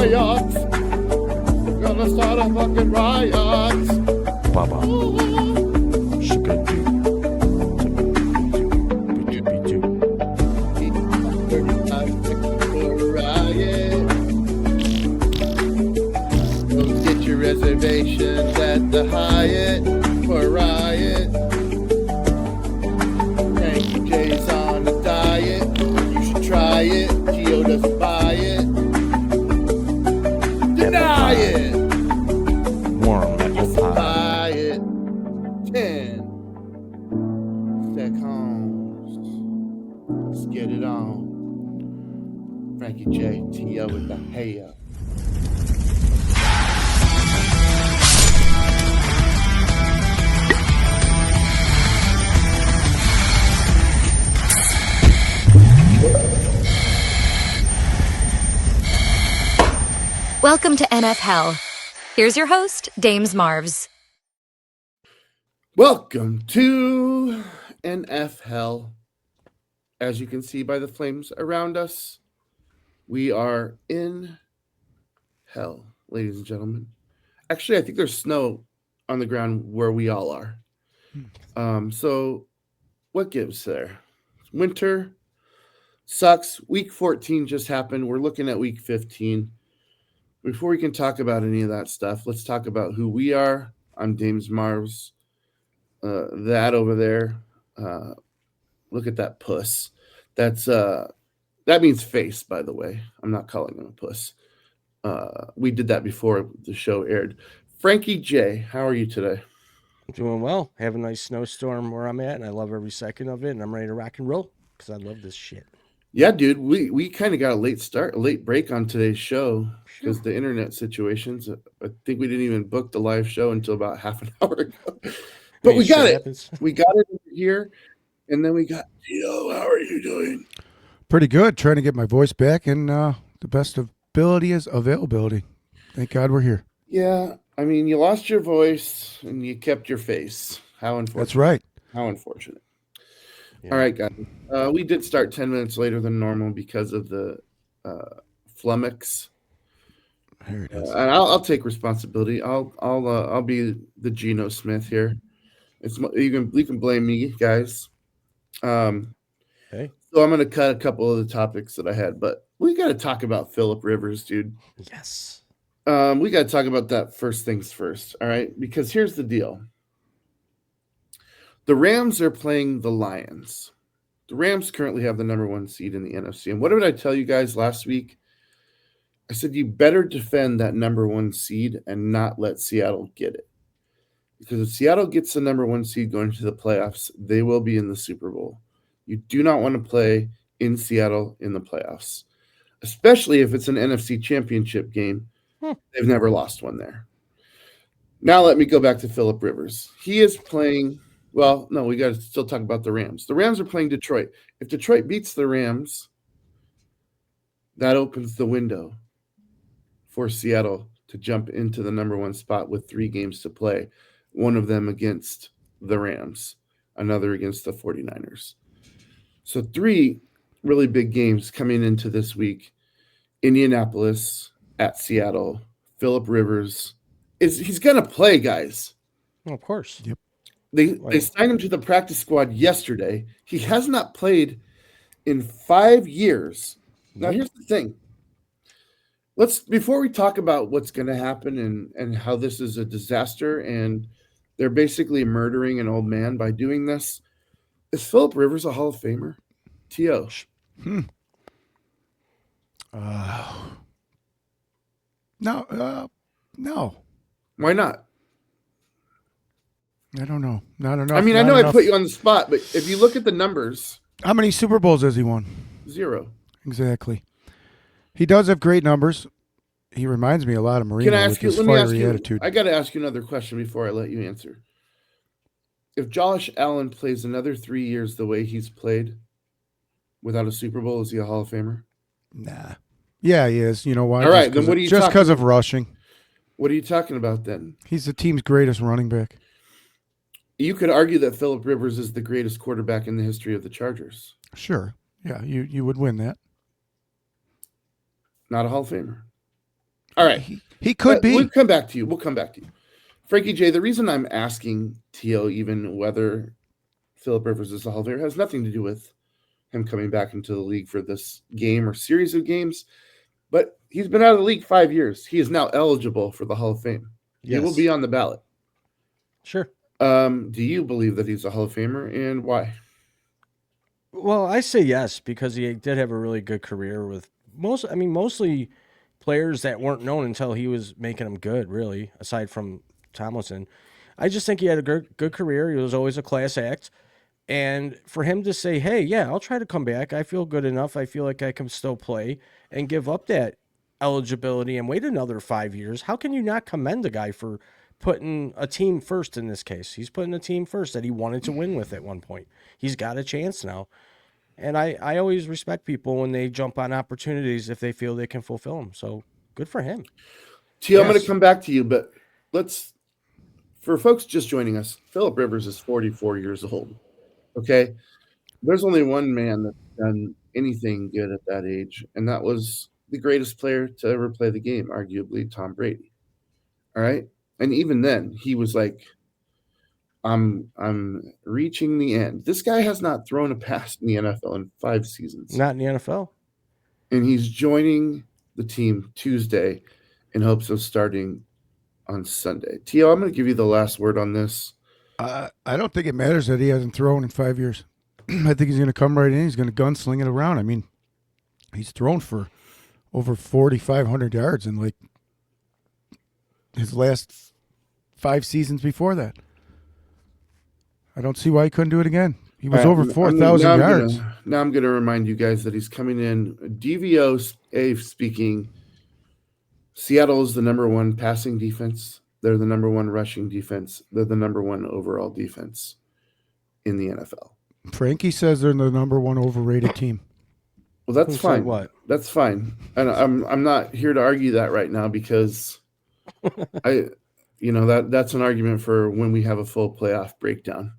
riot. We're gonna start a fucking riot. Baba. Sugar do. Get your reservations at the Hyatt for a riot. Frankie J's on a diet. You should try it. Gio doesn't buy it. Deny it. Warm apple pie. Buy it. 10 seconds. Let's get it on. Frankie J, T.O. with the hey up. Welcome to NF Hell. Here's your host, Dames Marvs. Welcome to NF Hell. As you can see by the flames around us, we are in hell, ladies and gentlemen. Actually, I think there's snow on the ground where we all are. So what gives there? Winter sucks. Week 14 just happened. We're looking at week 15. Before we can talk about any of that stuff, let's talk about who we are. I'm Dames Marvs. That over there, look at that puss. That means face, by the way. I'm not calling him a puss. We did that before the show aired. Frankie J, how are you today? Doing well. Have a nice snowstorm where I'm at, and I love every second of it, and I'm ready to rock and roll because I love this shit. Yeah, dude, we kind of got a late break on today's show because the internet situations. I think we didn't even book the live show until about half an hour ago. But we got it. Happens. We got it here, and then we got, how are you doing? Pretty good. Trying to get my voice back and the best ability is availability. Thank God we're here. Yeah, I mean, you lost your voice and you kept your face. How unfortunate. That's right. How unfortunate. Yeah. All right, guys. We did start 10 minutes later than normal because of the flummox. Here it is. And I'll take responsibility. I'll be the Geno Smith here. You can blame me, guys. Hey. So I'm gonna cut a couple of the topics that I had, but we got to talk about Phillip Rivers, dude. Yes. We got to talk about that first things first. All right, because here's the deal. The Rams are playing the Lions. The Rams currently have the number 1 seed in the NFC. And what did I tell you guys last week? I said you better defend that number 1 seed and not let Seattle get it. Because if Seattle gets the number 1 seed going into the playoffs, they will be in the Super Bowl. You do not want to play in Seattle in the playoffs, especially if it's an NFC championship game. They've never lost one there. Now let me go back to Phillip Rivers. He is playing... Well, no, we got to still talk about the Rams. The Rams are playing Detroit. If Detroit beats the Rams, that opens the window for Seattle to jump into the number 1 spot with 3 games to play, one of them against the Rams, another against the 49ers. So 3 really big games coming into this week. Indianapolis at Seattle. Phillip Rivers. He's going to play, guys. Well, of course. Yep. They signed him to the practice squad yesterday. He has not played in 5 years. Now, here's the thing. Before we talk about what's going to happen and how this is a disaster and they're basically murdering an old man by doing this, is Phillip Rivers a Hall of Famer? T.O. No. Why not? I don't know. Not enough. I mean, I know I put you on the spot, but if you look at the numbers, How many Super Bowls has he won? 0. Exactly. He does have great numbers. He reminds me a lot of Marino Can I with ask you? his Let me ask fiery you. attitude. I got to ask you another question before I let you answer. If Josh Allen plays another 3 years the way he's played without a Super Bowl, is he a Hall of Famer? Nah. Yeah, he is. You know why? All right, then what are you just talking because of rushing. What are you talking about then? He's the team's greatest running back. You could argue that Phillip Rivers is the greatest quarterback in the history of the Chargers. Sure. Yeah, you would win that. Not a Hall of Famer. All right. He could be. We'll come back to you. Frankie J, the reason I'm asking T.O. even whether Philip Rivers is a Hall of Famer has nothing to do with him coming back into the league for this game or series of games, but he's been out of the league 5 years. He is now eligible for the Hall of Fame. He will be on the ballot. Sure. Do you believe that he's a Hall of Famer, and why? Well, I say yes because he did have a really good career with mostly players that weren't known until he was making them good, really, aside from Tomlinson. I just think he had a good career. He was always a class act. And for him to say, hey, yeah, I'll try to come back. I feel good enough. I feel like I can still play and give up that eligibility and wait another 5 years. How can you not commend the guy for putting a team first in this case? He's putting a team first that he wanted to win with at one point. He's got a chance now. And I always respect people when they jump on opportunities if they feel they can fulfill them. So good for him. T, I'm going to come back to you, but for folks just joining us, Philip Rivers is 44 years old. Okay? There's only one man that's done anything good at that age, and that was the greatest player to ever play the game, arguably Tom Brady. All right? And even then, he was like, I'm reaching the end. This guy has not thrown a pass in the NFL in 5 seasons. Not in the NFL. And he's joining the team Tuesday in hopes of starting on Sunday. Tio, I'm going to give you the last word on this. I don't think it matters that he hasn't thrown in 5 years. I think he's going to come right in. He's going to gunsling it around. I mean, he's thrown for over 4,500 yards in like his last 5 seasons before that. I don't see why he couldn't do it again. He was over 4,000 yards. Now I'm going to remind you guys that he's coming in. DVOA speaking, Seattle is the number 1 passing defense. They're the number 1 rushing defense. They're the number 1 overall defense in the NFL. Frankie says they're the number 1 overrated team. Well, that's fine. What? That's fine. And I'm not here to argue that right now because that's an argument for when we have a full playoff breakdown.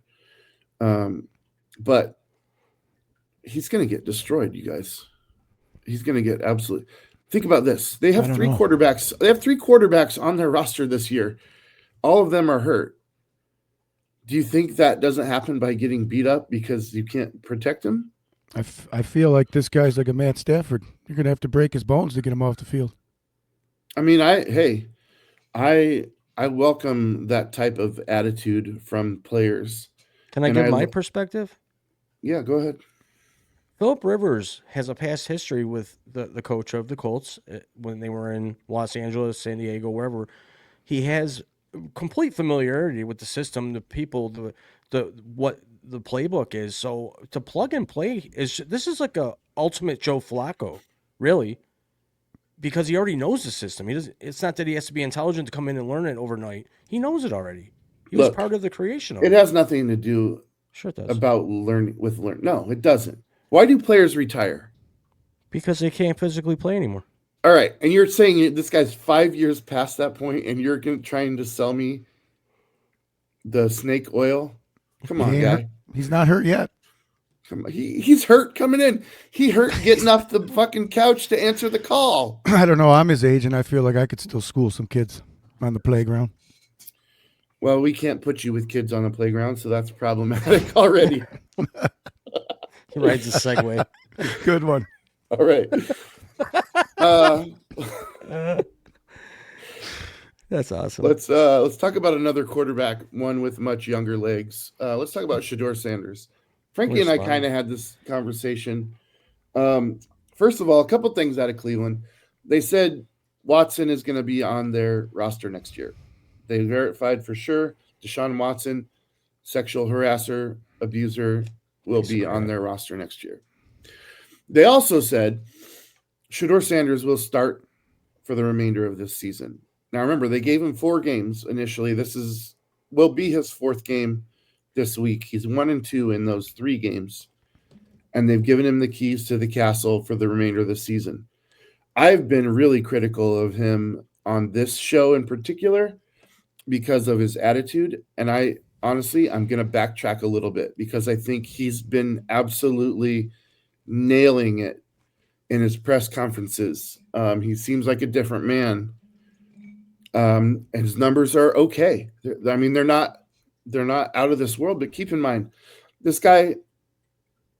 But he's going to get destroyed, you guys. He's going to get absolutely. Think about this. They have 3 quarterbacks. They have 3 quarterbacks on their roster this year. All of them are hurt. Do you think that doesn't happen by getting beat up because you can't protect him? I feel like this guy's like a Matt Stafford. You're going to have to break his bones to get him off the field. I mean, I welcome that type of attitude from players. Can I give my perspective? Yeah, go ahead. Philip Rivers has a past history with the coach of the Colts when they were in Los Angeles, San Diego, wherever. He has complete familiarity with the system, the people, what the playbook is. So to plug and play this is like a ultimate Joe Flacco, really, because he already knows the system. It's not that he has to be intelligent to come in and learn it overnight. He knows it already. He was part of the creation of it. It has nothing to do about learning. No, it doesn't. Why do players retire? Because they can't physically play anymore. All right, and you're saying this guy's 5 years past that point, and you're trying to sell me the snake oil? Come on, guy. He's not hurt yet. Come on. He's hurt coming in. He hurt getting off the fucking couch to answer the call. I don't know. I'm his age, and I feel like I could still school some kids on the playground. Well, we can't put you with kids on the playground, so that's problematic already. He rides a Segway. Good one. All right. That's awesome. Let's talk about another quarterback, one with much younger legs. Let's talk about Shedeur Sanders. Frankie and I kind of had this conversation. First of all, a couple things out of Cleveland. They said Watson is going to be on their roster next year. They verified for sure Deshaun Watson, sexual harasser, abuser, will be on their roster next year. They also said Shedeur Sanders will start for the remainder of this season. Now, remember, they gave him 4 games initially. This will be his 4th game this week. He's 1-2 in those 3 games, and they've given him the keys to the castle for the remainder of the season. I've been really critical of him on this show in particular because of his attitude, and I'm going to backtrack a little bit because I think he's been absolutely nailing it in his press conferences. He seems like a different man And his numbers are okay. I mean, they're not out of this world. But keep in mind, this guy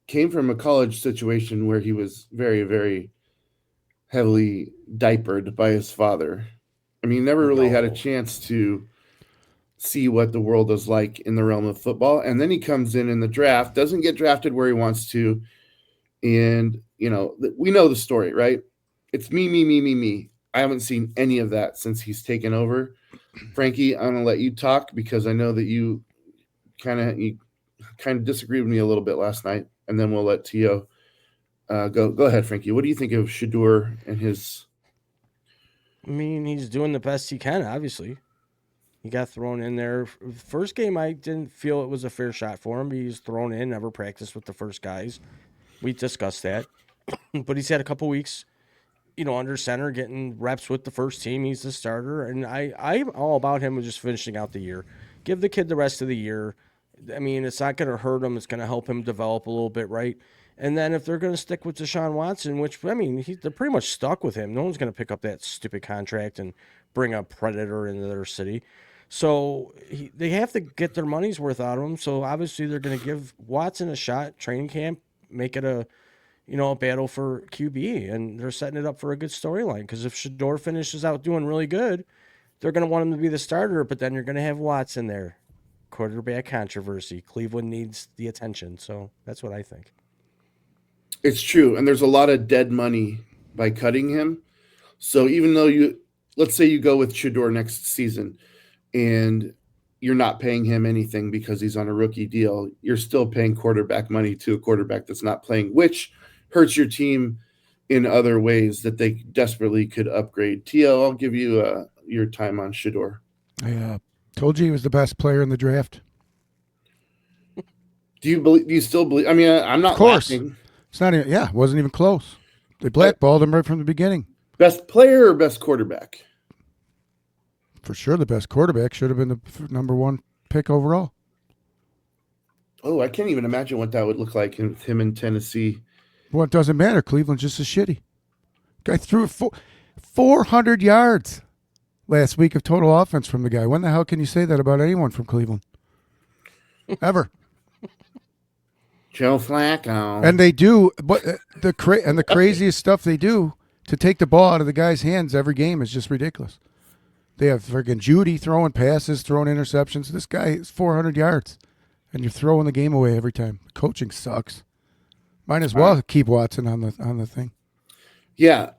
came from a college situation where he was very, very heavily diapered by his father. I mean, he never really had a chance to see what the world is like in the realm of football. And then he comes in the draft, doesn't get drafted where he wants to. And, we know the story, right? It's me, me, me, me, me. I haven't seen any of that since he's taken over. Frankie, I'm going to let you talk because I know that you kind of disagreed with me a little bit last night. And then we'll let Tio go ahead, Frankie. What do you think of Shedeur and his? I mean, he's doing the best he can, obviously. He got thrown in there. First game, I didn't feel it was a fair shot for him. He was thrown in, never practiced with the first guys. We discussed that. But he's had a couple weeks, under center, getting reps with the first team. He's the starter. And I'm all about him just finishing out the year. Give the kid the rest of the year. I mean, it's not going to hurt him. It's going to help him develop a little bit, right? And then if they're going to stick with Deshaun Watson, which, I mean, they're pretty much stuck with him. No one's going to pick up that stupid contract and bring a predator into their city. So they have to get their money's worth out of him. So obviously they're going to give Watson a shot, training camp, make it a battle for QB. And they're setting it up for a good storyline. Because if Shedeur finishes out doing really good, they're going to want him to be the starter. But then you're going to have Watson there. Quarterback controversy. Cleveland needs the attention. So that's what I think. It's true. And there's a lot of dead money by cutting him. So even though let's say you go with Shedeur next season and you're not paying him anything because he's on a rookie deal, you're still paying quarterback money to a quarterback that's not playing, which hurts your team in other ways that they desperately could upgrade. Tio, I'll give you your time on Shedeur. I told you he was the best player in the draft. Do you still believe? I mean, I'm not. Of course, laughing. It's not. It wasn't even close. They blackballed him right from the beginning. Best player or best quarterback? For sure, the best quarterback should have been the number one pick overall. Oh, I can't even imagine what that would look like with him in Tennessee. Well, it doesn't matter. Cleveland's just as shitty. Guy threw 400 yards last week of total offense from the guy. When the hell can you say that about anyone from Cleveland? Ever. Joe Flacco. And they do, but the craziest stuff they do to take the ball out of the guy's hands every game is just ridiculous. They have freaking Judy throwing passes, throwing interceptions. This guy is 400 yards, and you're throwing the game away every time. Coaching sucks. Might as well keep Watson on the thing. Yeah.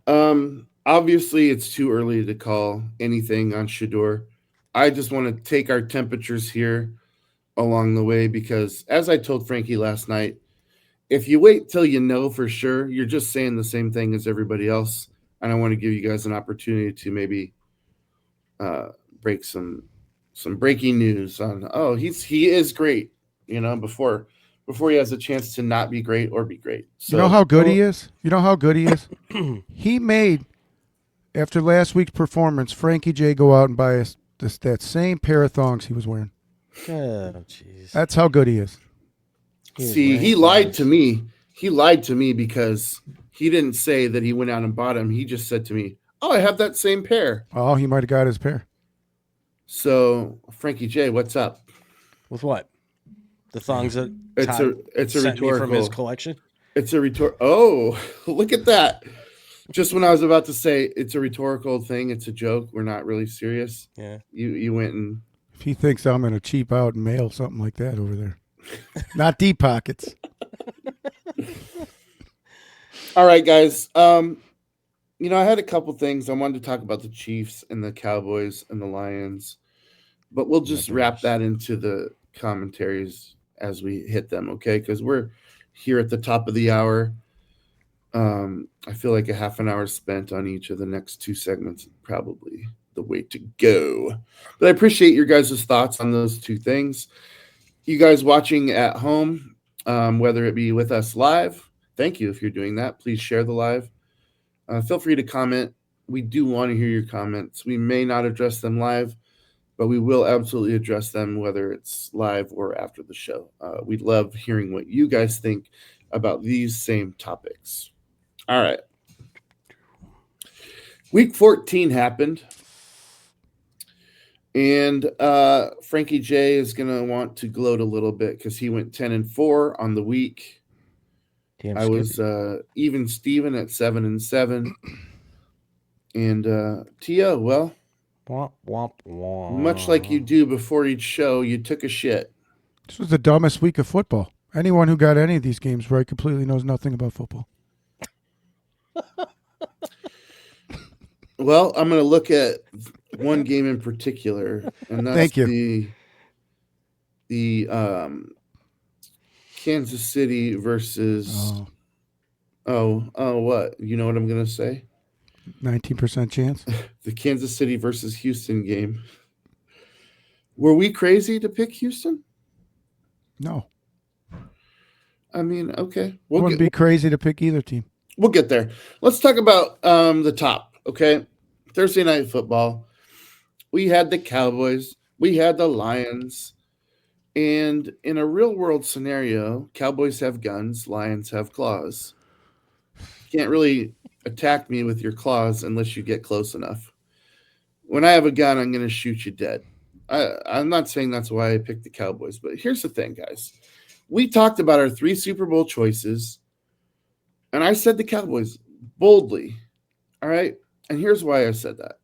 Obviously, it's too early to call anything on Shedeur. I just want to take our temperatures here along the way because, as I told Frankie last night, if you wait till you know for sure, you're just saying the same thing as everybody else. And I want to give you guys an opportunity to maybe break some breaking news on. Oh, he is great. Before he has a chance to not be great or be great. So, you know how good he is? He made, after last week's performance, Frankie J go out and buy us that same pair of thongs he was wearing. Oh, jeez. That's how good he is. See, he lied to me. He lied to me because he didn't say that he went out and bought them. He just said to me, "Oh, I have that same pair." Oh, he might have got his pair. So, Frankie J, what's up? With what? The thongs that it's a sent me rhetorical from his collection? It's a rhetorical. Oh, look at that. Just when I was about to say it's a rhetorical thing, it's a joke. We're not really serious. Yeah. You went and. If he thinks I'm going to cheap out and mail something like that over there. Not deep pockets. All right, guys. I had a couple things. I wanted to talk about the Chiefs and the Cowboys and the Lions, but we'll just wrap that into the commentaries as we hit them, okay? Because we're here at the top of the hour. I feel like a half an hour spent on each of the next two segments is probably the way to go. But I appreciate your guys' thoughts on those two things. You guys watching at home, whether it be with us live, thank you if you're doing that. Please share the live. Feel free to comment. We do want to hear your comments. We may not address them live, but we will absolutely address them whether it's live or after the show. We love hearing what you guys think about these same topics. All right. Week 14 happened. And Frankie J is going to want to gloat a little bit because he went 10-4 on the week. Damn, I was even Steven at 7-7. And Tia, well, womp, womp, womp. much like you do before each show, you took a shit. This was the dumbest week of football. Anyone who got any of these games right completely knows nothing about football. Well, I'm going to look at one game in particular, and that's Thank you. the Kansas City versus what? You know what I'm going to say? 19% chance. The Kansas City versus Houston game. Were we crazy to pick Houston? No. I mean, okay. Wouldn't be crazy to pick either team. We'll get there. Let's talk about the top, okay? Thursday Night Football. We had the Cowboys. We had the Lions. And in a real-world scenario, Cowboys have guns, Lions have claws. You can't really attack me with your claws unless you get close enough. When I have a gun, I'm going to shoot you dead. I'm not saying that's why I picked the Cowboys, but here's the thing, guys. We talked about our 3 Super Bowl choices, and I said the Cowboys boldly, all right? And here's why I said that.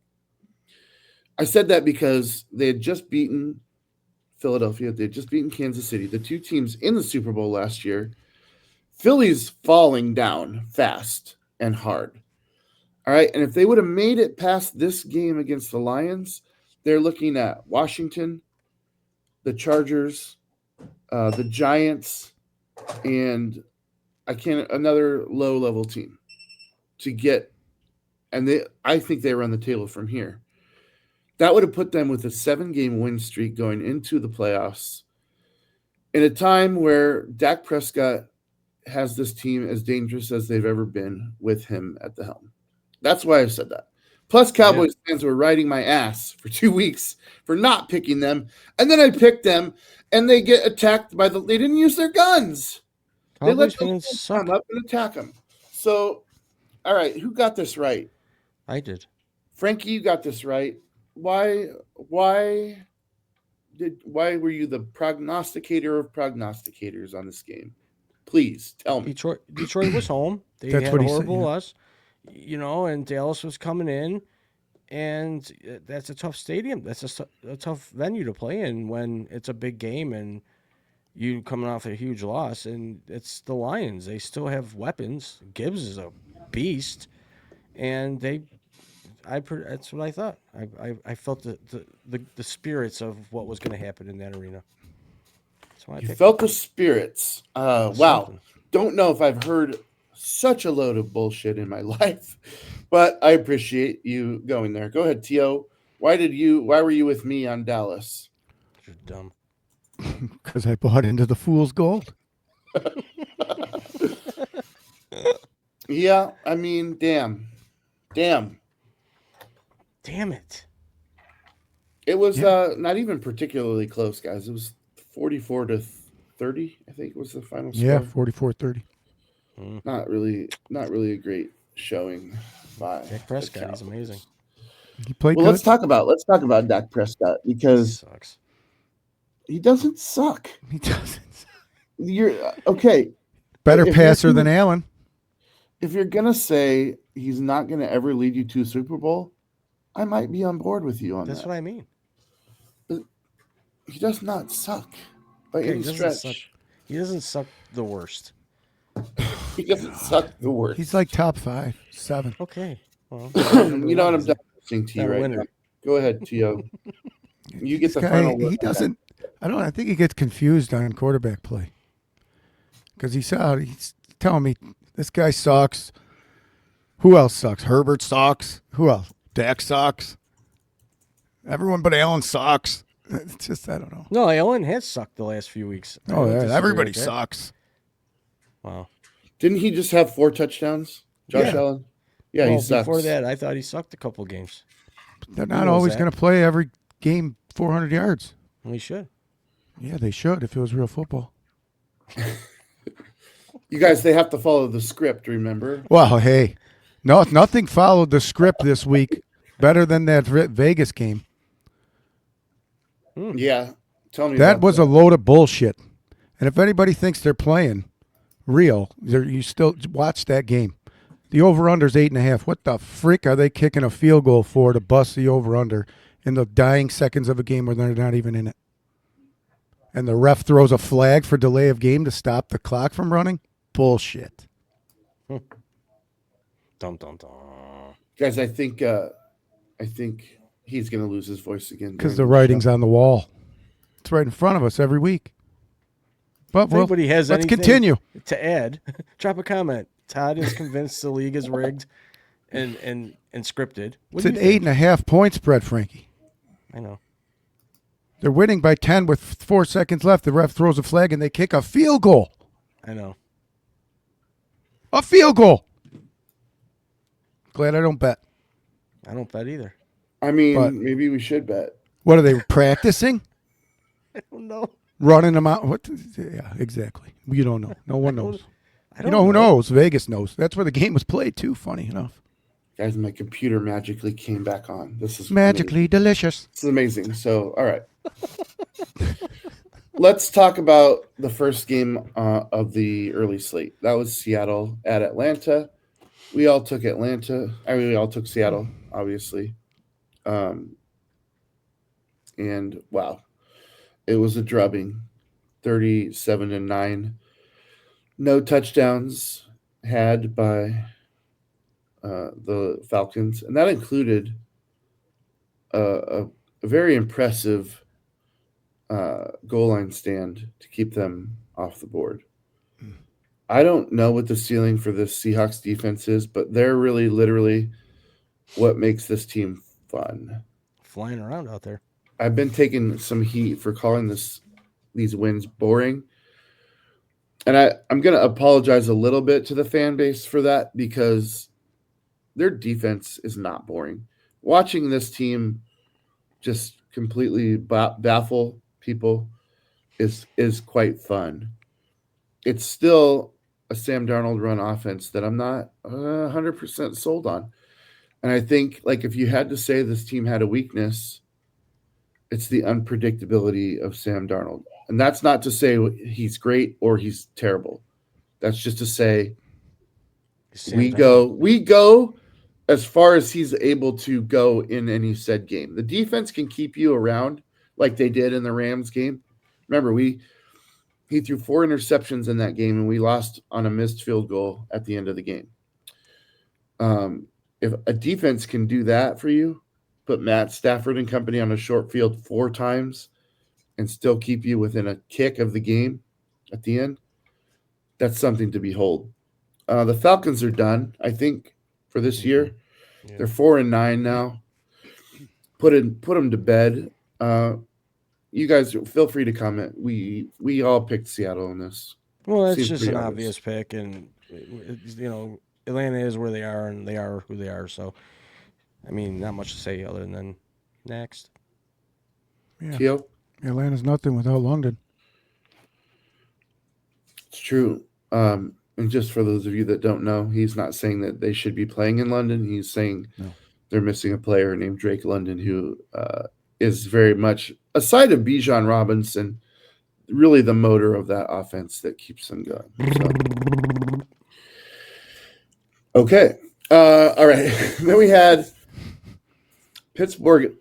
I said that because they had just beaten Philadelphia. They had just beaten Kansas City, the 2 teams in the Super Bowl last year. Philly's falling down fast and hard, all right? And if they would have made it past this game against the Lions, they're looking at Washington, the Chargers, the Giants, and another low-level team to get, and I think they were on the table from here. That would have put them with a 7-game win streak going into the playoffs in a time where Dak Prescott has this team as dangerous as they've ever been with him at the helm. That's why I said that. Plus, Cowboys fans were riding my ass for 2 weeks for not picking them. And then I picked them, and they get attacked they didn't use their guns. They let fans come up and attack them. So, all right, who got this right? I did. Frankie, you got this right. Why were you the prognosticator of prognosticators on this game? Please tell me. Detroit was home. They That's had what a he said, horrible yeah. loss, and Dallas was coming in, and that's a tough stadium. That's a tough venue to play in when it's a big game and you coming off a huge loss. And it's the Lions. They still have weapons. Gibbs is a beast, and that's what I thought. I felt the spirits of what was going to happen in that arena. You felt the spirits. Wow. Something. Don't know if I've heard such a load of bullshit in my life, but I appreciate you going there. Go ahead, Tio. Why were you with me on Dallas? You're dumb. Because I bought into the fool's gold. Yeah, I mean, damn. Damn it. It was not even particularly close, guys. It was 44-30, I think was the final score. Yeah, 44-30. Not really a great showing by Dak Prescott, he's amazing. He played well, good. let's talk about Dak Prescott because Sucks. he doesn't suck. He doesn't. You're okay. Better If passer you're- than Allen. If you're gonna say he's not gonna ever lead you to a Super Bowl, I might be on board with you on That's that. what I mean. He does not suck by any He doesn't stretch. suck. He doesn't suck the worst. He doesn't suck the worst. He's like top 5, 7. Okay. Well, You know what I'm listening to you Not a right winner. now. Go ahead, Tio. You get This the guy, final word he on that. doesn't. I think he gets confused on quarterback play. Because he's telling me this guy sucks. Who else sucks? Herbert sucks. Who else? Dak sucks. Everyone but Allen sucks. It's just, I don't know. No, Allen has sucked the last few weeks. I Oh, don't yeah, disagree everybody with that. sucks. Wow. Didn't he just have 4 touchdowns, Josh Yeah. Allen? Yeah, Well, he sucks. before that, I thought he sucked a couple games. They're He not knows always that. going to play every game 400 yards. We should. Yeah, they should if it was real football. You guys, they have to follow the script, remember? Well, hey, nothing followed the script this week better than that Vegas game. Yeah. Tell me That about was that. a load of bullshit. And if anybody thinks they're playing real, you still watch that game. The over-under's 8.5. What the frick are they kicking a field goal for to bust the over-under in the dying seconds of a game where they're not even in it? And the ref throws a flag for delay of game to stop the clock from running? Bullshit. Dum dum dum. Guys, I think he's going to lose his voice again. Because during the the writing's show. on the wall. It's right in front of us every week. But If anybody has let's anything continue. to add, drop a comment. Todd is convinced the league is rigged and scripted. What It's do an you think? 8.5 point spread, Frankie. I know. They're winning by 10 with 4 seconds left. The ref throws a flag and they kick a field goal. I know. A field goal. Glad I don't bet. I don't bet either. I mean, But- maybe we should bet. What are they practicing? I don't know. Running them out? What? Yeah, exactly. You don't know. No one knows. I You don't know who knows? Vegas knows. That's where the game was played too. Funny enough. Guys, my computer magically came back on. This is Magically delicious. This is amazing. So, all right. Let's talk about the first game of the early slate. That was Seattle at Atlanta. We all took Atlanta. I mean, we all took Seattle, obviously. And wow, it was a drubbing, 37-9. No touchdowns had by the Falcons, and that included a very impressive goal line stand to keep them off the board. I don't know what the ceiling for this Seahawks defense is, but they're really literally what makes this team fun. Flying around out there. I've been taking some heat for calling these wins boring. And I'm going to apologize a little bit to the fan base for that because their defense is not boring. Watching this team just completely baffle people is quite fun. It's still a Sam Darnold run offense that I'm not 100% sold on. And I think, like, if you had to say this team had a weakness, it's the unpredictability of Sam Darnold. And that's not to say he's great or he's terrible. That's just to say we go as far as he's able to go in any said game. The defense can keep you around like they did in the Rams game. Remember, he threw 4 interceptions in that game, and we lost on a missed field goal at the end of the game. If a defense can do that for you, put Matt Stafford and company on a short field 4 times and still keep you within a kick of the game at the end, that's something to behold. The Falcons are done, I think, for this year. Yeah. They're 4-9 now. Put them to bed. You guys feel free to comment. We all picked Seattle in this. Well, that's Seems just pretty an obvious. obvious pick, and Atlanta is where they are, and they are who they are. So, I mean, not much to say other than next. Yeah. Teal? Atlanta's nothing without London. It's true. And just for those of you that don't know, he's not saying that they should be playing in London. He's saying they're missing a player named Drake London who is very much, aside of Bijan Robinson, really the motor of that offense that keeps them going. So. Okay. All right. Then we had Pittsburgh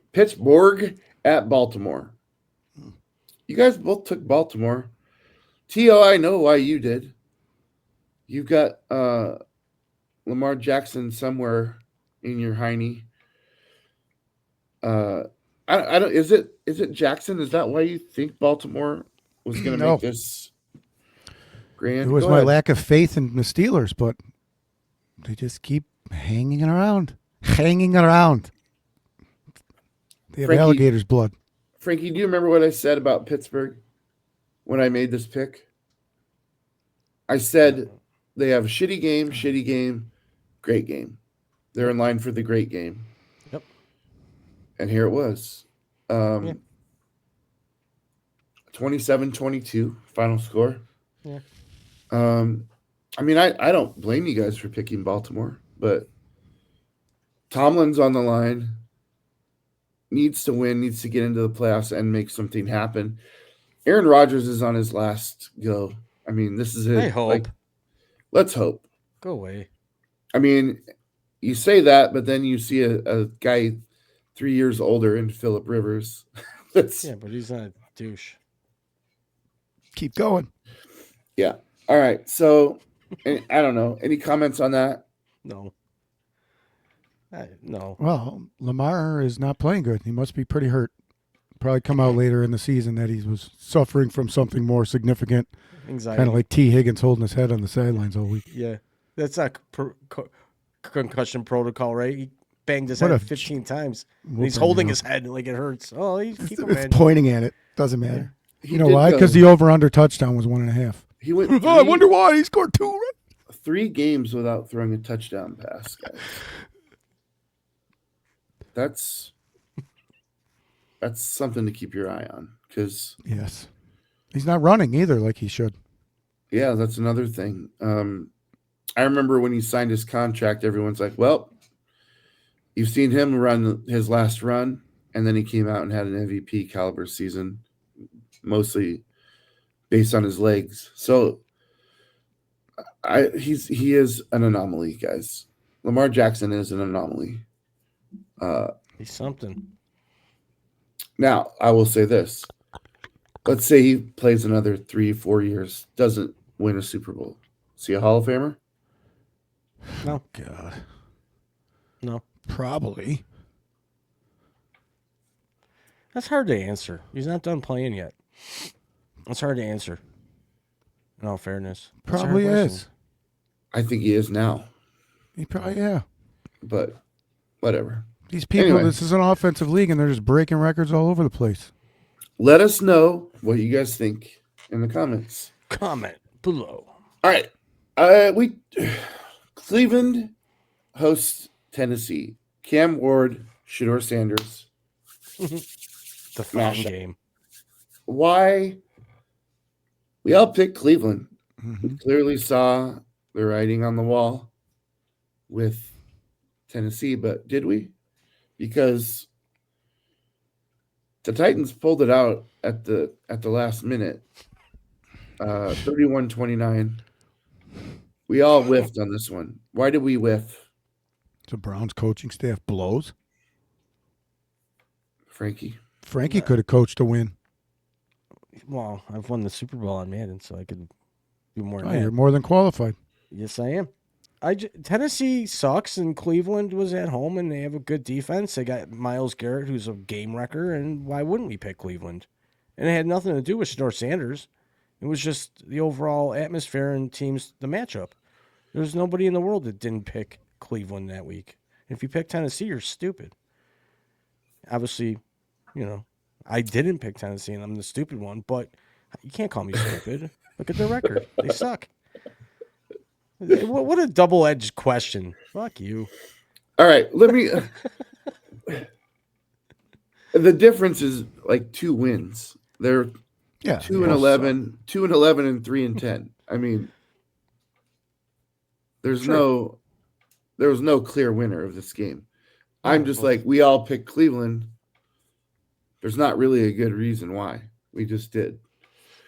at Baltimore. You guys both took Baltimore. T.O., I know why you did. You've got Lamar Jackson somewhere in your hiney. I don't. Is it Jackson? Is that why you think Baltimore was going to No. make this grand? It was Go my ahead. lack of faith in the Steelers, but they just keep hanging around. Hanging around. They have Frankie- alligator's blood. Frankie, do you remember what I said about Pittsburgh when I made this pick? I said they have shitty game, great game. They're in line for the great game. Yep. And here it was. 27-22 final score. Yeah. I mean, I don't blame you guys for picking Baltimore, but Tomlin's on the line. needs to win, needs to get into the playoffs and make something happen. Aaron Rodgers is on his last go. I mean, this is it. I hope. Let's hope. Go away. I mean, you say that, but then you see a guy 3 years older in Phillip Rivers. Yeah, but he's not a douche. Keep going. Yeah. All right. So, I don't know. Any comments on that? No. No. Well, Lamar is not playing good. He must be pretty hurt. Probably come out later in the season that he was suffering from something more significant. Anxiety. Kind of like T. Higgins holding his head on the sidelines all week. Yeah. That's not concussion protocol, right? He banged his head 15 times. He's holding his head like it hurts. Oh, he's pointing at it. Doesn't matter. He You know did why? go- Because the over-under touchdown was 1.5. He went Oh, I wonder why he scored 2. 3 games without throwing a touchdown pass, guys. That's something to keep your eye on because, Yes. He's not running either like he should. yeah, that's another thing. I remember when he signed his contract, everyone's like, well, you've seen him run his last run, and then he came out and had an MVP caliber season, mostly based on his legs. So he is an anomaly, guys. Lamar Jackson is an anomaly. He's something. Now, I will say this. Let's say he plays another 3-4 years, doesn't win a Super Bowl. Is he a Hall of Famer? No. God. No. Probably. That's hard to answer. He's not done playing yet. That's hard to answer. In all fairness. That's a hard Probably question. is. I think he is now, He probably, yeah. but whatever. These people, Anyway. this is an offensive league, and they're just breaking records all over the place. Let us know what you guys think in the comments. Comment below. All right. Cleveland hosts Tennessee. Cam Ward, Shador Sanders. The fun Mashup. game. Why? We all picked Cleveland. Mm-hmm. We clearly saw the writing on the wall with Tennessee, but did we? Because the Titans pulled it out at the last minute. 31-29. We all whiffed on this one. Why did we whiff, The Browns coaching staff blows. Frankie? Frankie could have coached a win. Well, I've won the Super Bowl on Madden, so I could do more Oh, than that. you're more than qualified. Yes, I am. Tennessee sucks, and Cleveland was at home, and they have a good defense. They got Myles Garrett, who's a game wrecker, and why wouldn't we pick Cleveland? And it had nothing to do with Shador Sanders. It was just the overall atmosphere and teams, the matchup. There's nobody in the world that didn't pick Cleveland that week. If you pick Tennessee, you're stupid. Obviously, I didn't pick Tennessee, and I'm the stupid one, but you can't call me stupid. Look at their record. They suck. What a double-edged question. Fuck you. All right, let me. The difference is like 2 wins. They're 2-11, 2-11, and 3-10. I mean, there was no clear winner of this game. I'm just like, we all picked Cleveland. There's not really a good reason why. We just did.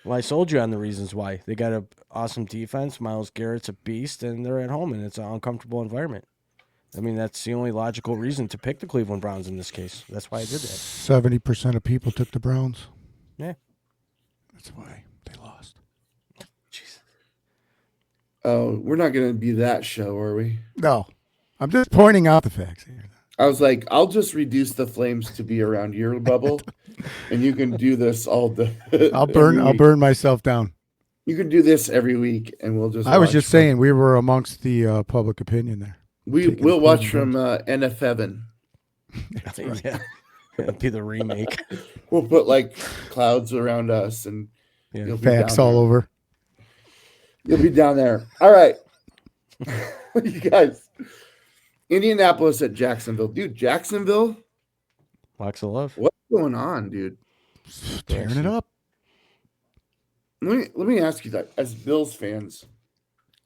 Well, I sold you on the reasons why. They got an awesome defense. Myles Garrett's a beast, and they're at home, and it's an uncomfortable environment. I mean, that's the only logical reason to pick the Cleveland Browns in this case. That's why I did that. 70% of people took the Browns. Yeah. That's why they lost. Jesus. Oh, we're not going to be that show, are we? No. I'm just pointing out the facts here. I was like, I'll just reduce the flames to be around your bubble, and you can do this all day. I'll burn myself down. You can do this every week, and we'll just. I was watch just saying we were amongst the public opinion there. We'll watch from NF7. Yeah. It'd be the remake. We'll put like clouds around us, and you'll be Facts down all there. over. You'll be down there. All right, you guys. Indianapolis at Jacksonville, dude. Jacksonville, Lots of love. what's going on, dude? Tearing it up. Let me ask you that. As Bills fans,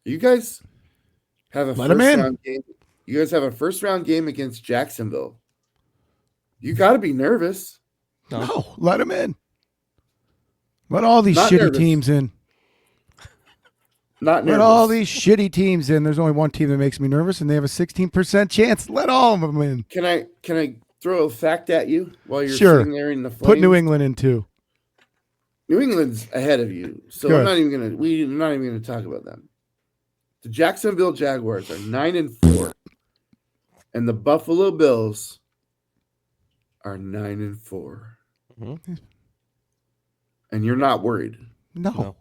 you guys have a Let 'em first in. round game. You guys have a first round game against Jacksonville. You got to be nervous. No, let him in. Let all these Not shitty nervous. teams in. Not nervous. Let all these shitty teams in. There's only one team that makes me nervous, and they have a 16% chance. Let all of them in. Can I throw a fact at you while you're Sure. sitting there in the flames? Put New England in too. New England's ahead of you, so Good. we're not even gonna talk about them. The Jacksonville Jaguars are 9-4, and the Buffalo Bills are 9-4. Mm-hmm. And you're not worried. No.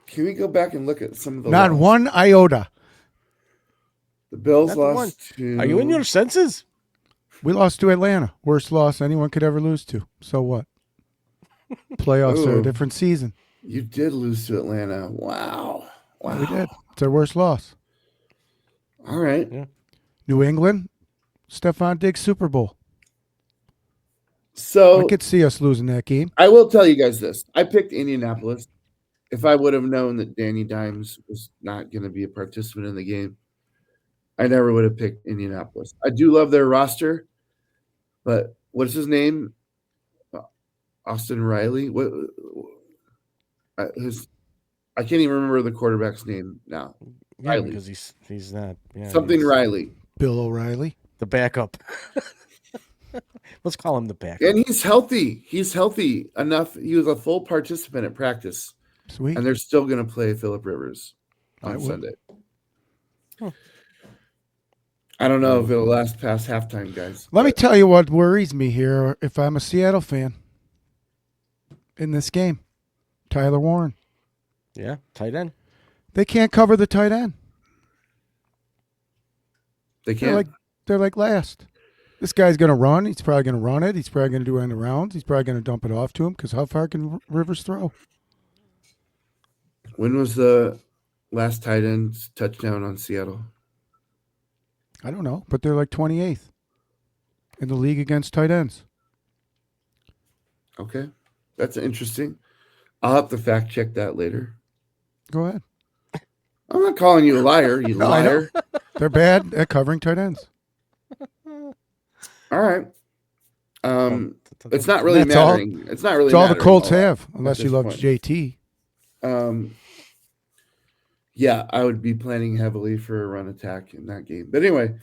Can we go back and look at some of the Not losses? one iota. The Bills Not the lost to. Are you in your senses? We lost to Atlanta. Worst loss anyone could ever lose to. So what? Playoffs are Ooh. a different season. You did lose to Atlanta. Wow. We did. It's our worst loss. All right. Yeah. New England, Stephon Diggs Super Bowl. So I could see us losing that game. I will tell you guys this. I picked Indianapolis. If I would have known that Danny Dimes was not going to be a participant in the game, I never would have picked Indianapolis. I do love their roster, but what's his name? Austin Riley. What? I can't even remember the quarterback's name now. Yeah, Riley. because he's not. Yeah, Something he's Riley. Bill O'Reilly. the backup. Let's call him the backup. And he's healthy. He's healthy enough. He was a full participant at practice. Sweet. And they're still going to play Phillip Rivers I on would. Sunday. Huh. I don't know if it'll last past halftime, guys. Let me tell you what worries me here if I'm a Seattle fan in this game. Tyler Warren. Yeah, tight end. They can't cover the tight end. They can't. They're like last. This guy's going to run. He's probably going to run it. He's probably going to do end arounds. He's probably going to dump it off to him because how far can Rivers throw? When was the last tight end touchdown on Seattle? I don't know, but they're like 28th in the league against tight ends. Okay. That's interesting. I'll have to fact check that later. Go ahead. I'm not calling you a liar, you No, I know. liar. They're bad at covering tight ends. All right. It's not really That's all- mattering. It's not really It's all the mattering Colts a lot have, at unless you this love point. JT. Yeah, I would be planning heavily for a run attack in that game. But anyway,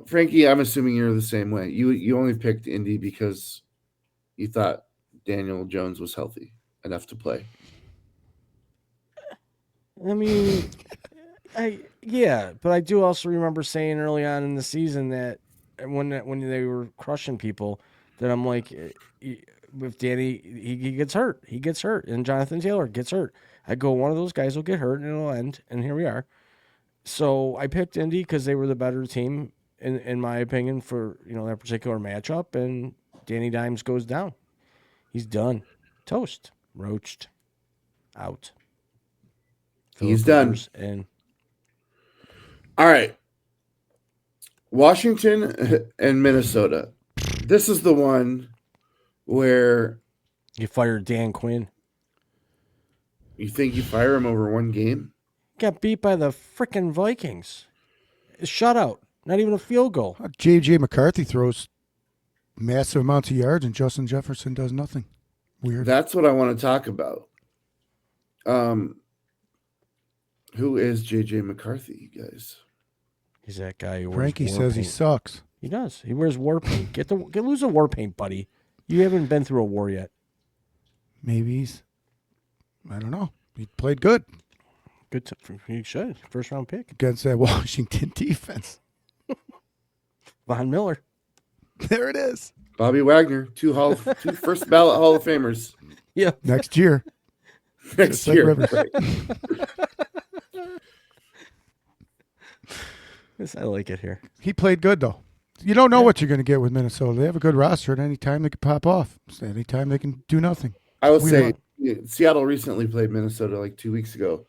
Frankie, I'm assuming you're the same way. You only picked Indy because you thought Daniel Jones was healthy enough to play. I mean, but I do also remember saying early on in the season that when they were crushing people, that I'm like, if Danny he gets hurt, and Jonathan Taylor gets hurt, I go one of those guys will get hurt and it'll end, and here we are. So I picked Indy because they were the better team in my opinion for that particular matchup, and Danny Dimes goes down. He's done, toast, roached, out. He's Phillip done. Rivers in. All right. Washington and Minnesota. This is the one where You fired Dan Quinn. you think you fire him over one game. Got beat by the frickin' Vikings. A shutout. Not even a field goal. J.J. McCarthy throws massive amounts of yards, and Justin Jefferson does nothing. Weird. That's what I want to talk about. Who is J.J. McCarthy, you guys? He's that guy who wears Frankie war says paint. he sucks. He does. He wears war paint. Get lose the war paint, buddy. You haven't been through a war yet. Maybe he's, I don't know. He played good Good. You should. First round pick. against that Washington defense. Von Miller. There it is. Bobby Wagner, two first ballot Hall of Famers Yeah. Next year. next Just like year. Rivers. Right. Yes, I like it here. He played good, though. You don't know what you're going to get with Minnesota. They have a good roster at any time they can pop off. Any time they can do nothing. I will We say Seattle recently played Minnesota like 2 weeks ago.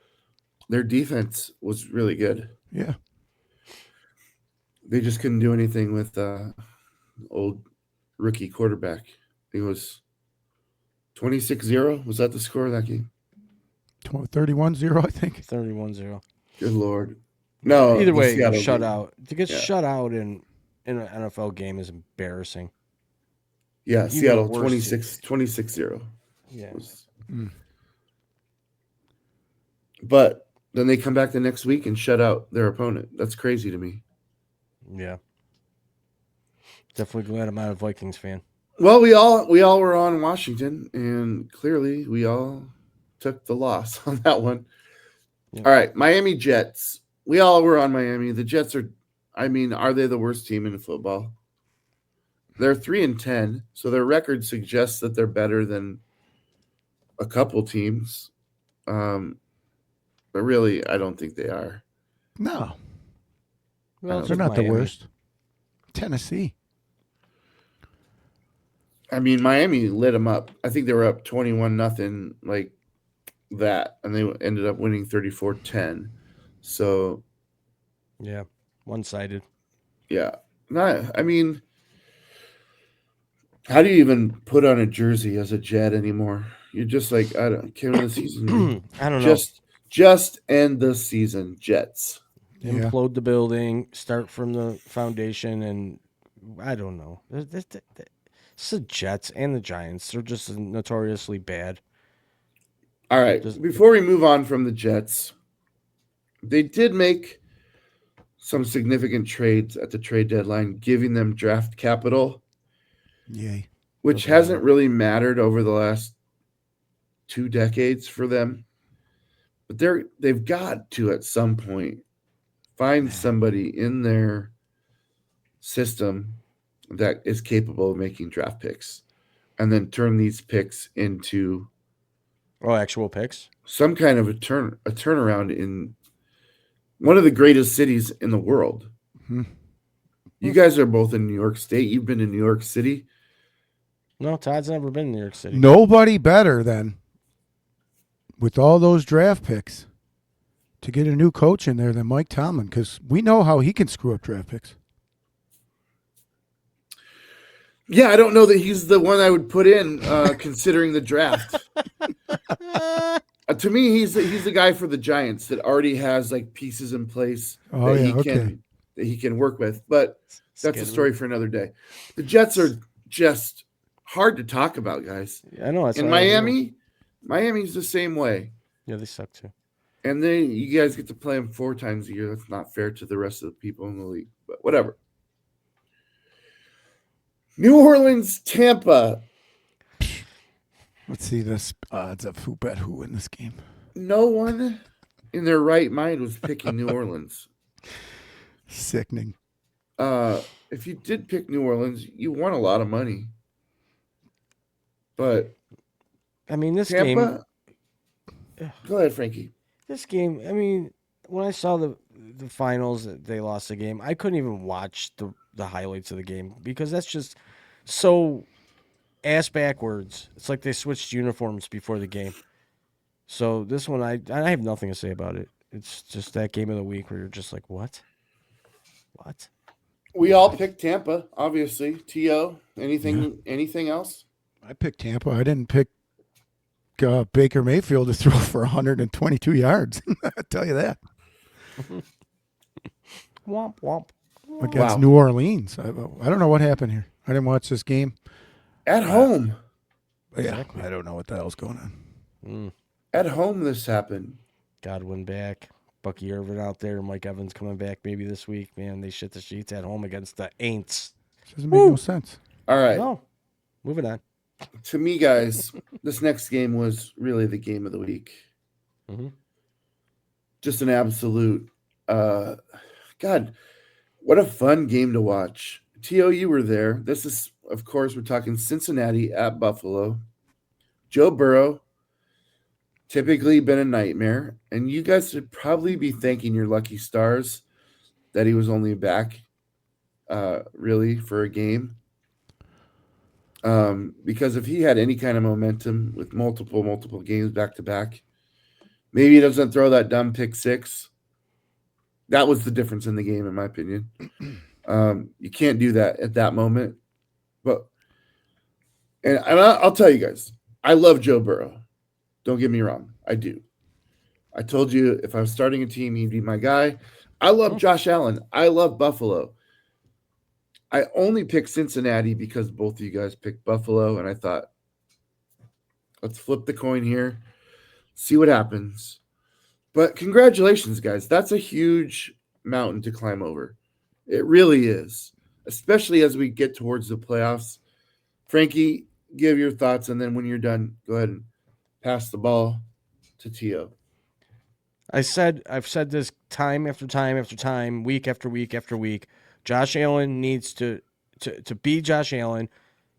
Their defense was really good. Yeah. They just couldn't do anything with old rookie quarterback. It was 26-0. Was that the score of that game? 31-0, I think. 31-0. Good Lord. No. Either the way, Seattle shut game. out. To get Yeah. shut out in in an NFL game is embarrassing. Yeah, Even Seattle worse 26-0. Yeah. But then they come back the next week and shut out their opponent. That's crazy to me. Yeah. Definitely glad I'm not a Vikings fan. Well, we all were on Washington, and clearly we all took the loss on that one. Yep. All right, Miami Jets. We all were on Miami. The Jets are they the worst team in football? They're 3-10, so their record suggests that they're better than a couple teams. But really, I don't think they are. No, Well, it's they're just not the Miami. worst. Tennessee. I mean, Miami lit them up. I think they were up 21-0 like that, and they ended up winning 34-10. So, Yeah. One-sided. yeah. I mean, how do you even put on a jersey as a Jet anymore? You're just like, I don't care the season. I don't know. Just end the season, Jets. Yeah. Implode the building, start from the foundation, and I don't know. It's the Jets and the Giants. They're just notoriously bad. All right. Before we move on from the Jets, they did make some significant trades at the trade deadline, giving them draft capital. Yay. Which hasn't really mattered over the last 2 decades for them. But they've got to at some point find somebody in their system that is capable of making draft picks and then turn these picks into actual picks. Some kind of a turnaround in one of the greatest cities in the world. Mm-hmm. You guys are both in New York State. You've been in New York City. No, Todd's never been in New York City. Nobody better than, with all those draft picks, to get a new coach in there than Mike Tomlin, because we know how he can screw up draft picks. Yeah, I don't know that he's the one I would put in, considering the draft. To me, he's the guy for the Giants that already has like pieces in place that he can work with. But that's a story for another day. The Jets are just hard to talk about, guys. I know. That's in Miami's the same way. Yeah, they suck too. And then you guys get to play them 4 times a year. That's not fair to the rest of the people in the league, but whatever. New Orleans, Tampa. Let's see the odds of who bet who in this game. No one in their right mind was picking New Orleans. Sickening. If you did pick New Orleans, you won a lot of money. But I mean, this Tampa, game. Go ahead, Frankie. This game. I mean, when I saw the finals, they lost the game. I couldn't even watch the highlights of the game because that's just so ass backwards. It's like they switched uniforms before the game. So this one, I have nothing to say about it. It's just that game of the week where you're just like, what? We all picked Tampa, obviously. T.O., anything else? I picked Tampa. I didn't pick Baker Mayfield to throw for 122 yards. I'll tell you that. Womp, womp. Against New Orleans. I don't know what happened here. I didn't watch this game. At home. Exactly. I don't know what the hell's going on. At home this happened. Godwin back. Bucky Irvin out there. Mike Evans coming back maybe this week. Man, they shit the sheets at home against the Aints. Doesn't make no sense. All right. No. Moving on. To me, guys, this next game was really the game of the week. Mm-hmm. Just an absolute, God, what a fun game to watch. T.O., you were there. This is, of course, we're talking Cincinnati at Buffalo. Joe Burrow, typically been a nightmare. And you guys should probably be thanking your lucky stars that he was only back, really, for a game. Because if he had any kind of momentum with multiple games back to back, maybe he doesn't throw that dumb pick 6. That was the difference in the game, in my opinion. You can't do that at that moment. And I'll tell you guys, I love Joe Burrow. Don't get me wrong. I do. I told you if I was starting a team, he'd be my guy. I love Josh Allen. I love Buffalo. I only picked Cincinnati because both of you guys picked Buffalo, and I thought, let's flip the coin here, see what happens. But congratulations, guys. That's a huge mountain to climb over. It really is, especially as we get towards the playoffs. Frankie, give your thoughts, and then when you're done, go ahead and pass the ball to Tio. I've said this time after time after time, week after week after week. Josh Allen needs to be Josh Allen,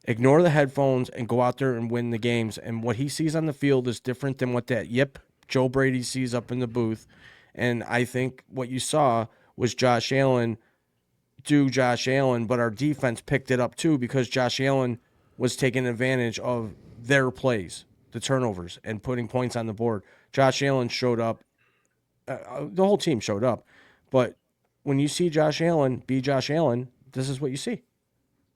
ignore the headphones, and go out there and win the games. And what he sees on the field is different than what that Joe Brady sees up in the booth. And I think what you saw was Josh Allen do Josh Allen, but our defense picked it up too because Josh Allen was taking advantage of their plays, the turnovers, and putting points on the board. Josh Allen showed up. The whole team showed up. But when you see Josh Allen be Josh Allen, this is what you see.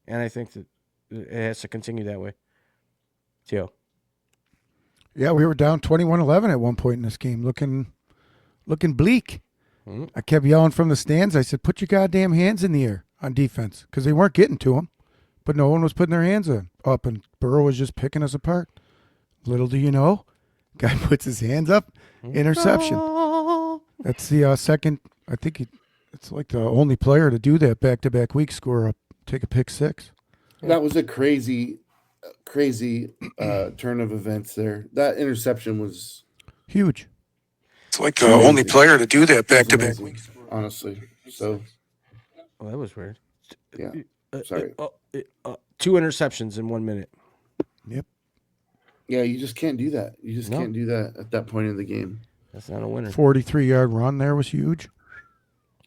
And I think that it has to continue that way. Tio. Yeah, we were down 21-11 at one point in this game, looking bleak. Mm-hmm. I kept yelling from the stands. I said, put your goddamn hands in the air on defense, because they weren't getting to him. But no one was putting their hands up, and Burrow was just picking us apart. Little do you know, guy puts his hands up, interception. That's the second, I think it's like the only player to do that back-to-back weeks, score up, take a pick six. That was a crazy turn of events there. That interception was Huge. It's like the only player to do that back-to-back. honestly. So, Oh, that was weird. yeah. Sorry. 2 interceptions in 1 minute. Yep. Yeah, you just can't do that. You just No. can't do that at that point in the game. That's not a winner. 43-yard run there was huge.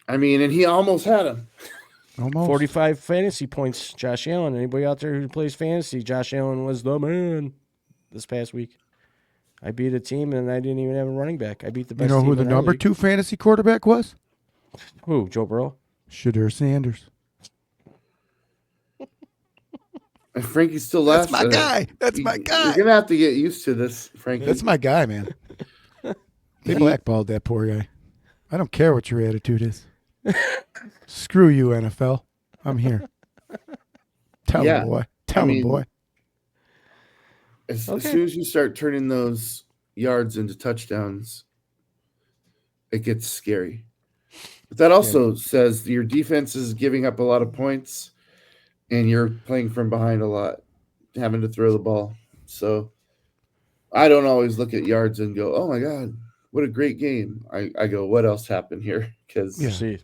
I mean, and he almost had him. Almost. 45 fantasy points, Josh Allen. Anybody out there who plays fantasy, Josh Allen was the man this past week. I beat a team, and I didn't even have a running back. I beat the best You know team who the in our number league. 2 fantasy quarterback was? Who, Joe Burrow? Shadur Sanders. And Frankie still laughs. That's my at it. guy. That's my guy. You're gonna have to get used to this, Frankie. That's my guy, man. They blackballed that poor guy. I don't care what your attitude is. Screw you, NFL. I'm here. Tell Yeah, him, boy. Tell him, boy. As Okay. soon as you start turning those yards into touchdowns, it gets scary. But that also says your defense is giving up a lot of points, and you're playing from behind a lot, having to throw the ball. So I don't always look at yards and go, "Oh my God, what a great game." I go, "What else happened here?" Because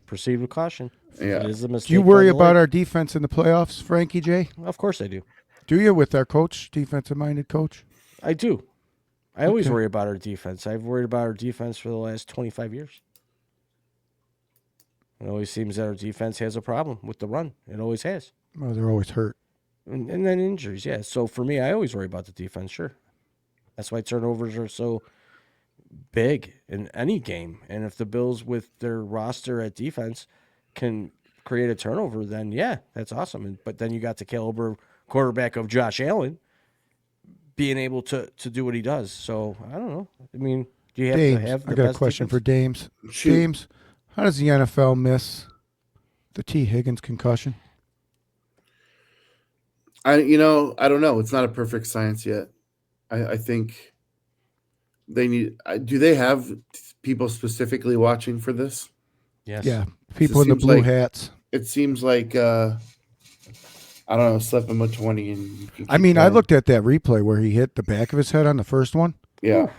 Proceed with caution. Yeah. It is a mistake. Do you worry about our defense in the playoffs, Frankie J? Of course I do. Do you, with our coach, defensive-minded coach? I do. I always Okay. worry about our defense. I've worried about our defense for the last 25 years. It always seems that our defense has a problem with the run. It always has. Well, they're always hurt. And then injuries, yeah. So for me, I always worry about the defense, sure. That's why turnovers are so big in any game. And if the Bills, with their roster at defense, can create a turnover, then yeah, that's awesome. But then you got the caliber quarterback of Josh Allen being able to do what he does. So I don't know. I mean, do you have Dames, to have the I got a best question for defense? Dames. Shoot. Dames, how does the NFL miss the T. Higgins concussion? I don't know. It's not a perfect science yet. I think they need. Do they have people specifically watching for this? Yes. Yeah, people in the seems blue like- hats. It seems like I don't know, slip him a 20 and you can I keep mean, I going. looked at that replay where he hit the back of his head on the first one. Yeah.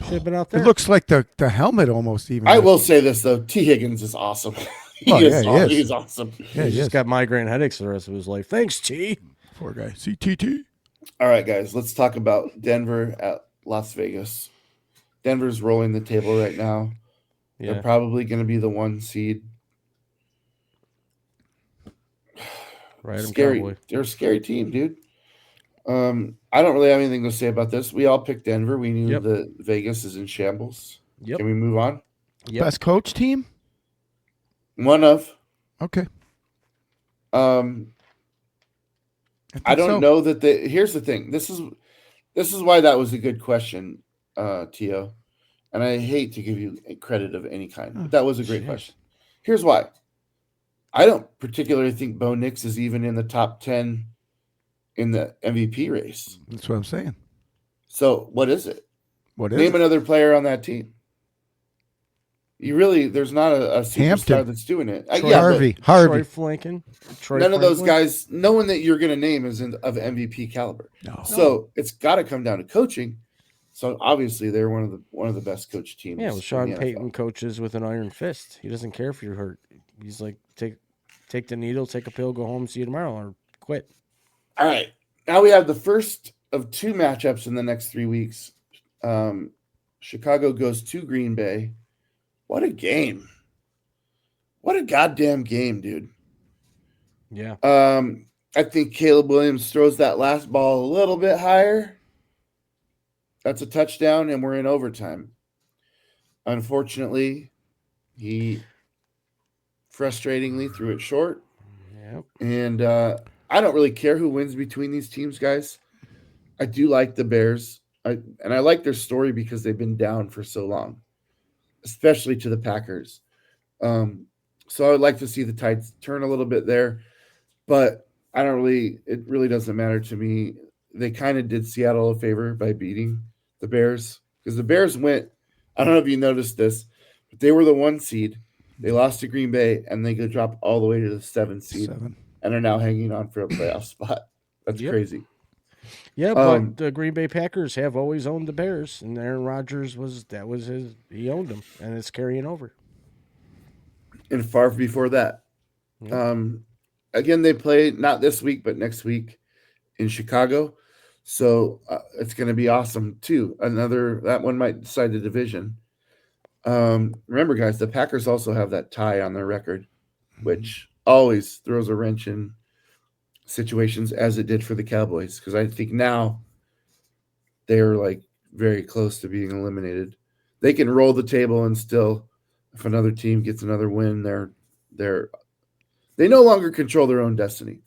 Should have been out there. It looks like the helmet almost even. I will say this though, T. Higgins is awesome. Oh, yeah, he is. He's awesome. Yeah, He's he is. just got migraine headaches for the rest of his life. Thanks, T. Poor guy. CTT. All right, guys, let's talk about Denver at Las Vegas. Denver's rolling the table right now. Yeah. They're probably going to be the 1 seed. Right, I'm Scary. Cowboy. They're a scary team, dude. I don't really have anything to say about this. We all picked Denver. We knew Yep. that Vegas is in shambles. Yep. Can we move on? Yep. Best coach team? One of. Okay. I think don't so. know that here's the thing. This is why that was a good question, Tio. And I hate to give you credit of any kind, but that was a great Jeez. question. Here's why. I don't particularly think Bo Nix is even in the top 10 in the MVP race. That's what I'm saying. So what is it? What is Name it? another player on that team. There's not a superstar Hampton. that's doing it. Troy Harvey. Troy Flanken. None of those guys, no one that you're going to name is of MVP caliber. No. So it's got to come down to coaching. So obviously they're one of the best coach teams. Yeah, well, in Sean the NFL. Payton coaches with an iron fist. He doesn't care if you're hurt. He's like, take the needle, take a pill, go home, see you tomorrow, or quit. All right. Now we have the first of two matchups in the next 3 weeks. Chicago goes to Green Bay. What a game. What a goddamn game, dude. Yeah. I think Caleb Williams throws that last ball a little bit higher. That's a touchdown, and we're in overtime. Unfortunately, he frustratingly threw it short. Yep. And I don't really care who wins between these teams, guys. I do like the Bears. I like their story because they've been down for so long, especially to the Packers. So I would like to see the tides turn a little bit there, but it really doesn't matter to me. They kind of did Seattle a favor by beating the Bears because the Bears went, I don't know if you noticed this, but they were the 1 seed. They lost to Green Bay and they could drop all the way to the 7 seed and are now hanging on for a playoff spot. That's crazy. Yeah, but the Green Bay Packers have always owned the Bears, and Aaron Rodgers he owned them, and it's carrying over. And far before that. Yep. Again, they play not this week, but next week in Chicago. So it's going to be awesome too. That one might decide the division. Remember, guys, the Packers also have that tie on their record, which always throws a wrench in situations, as it did for the Cowboys, because I think now they're like very close to being eliminated. They can roll the table and still, if another team gets another win, they no longer control their own destiny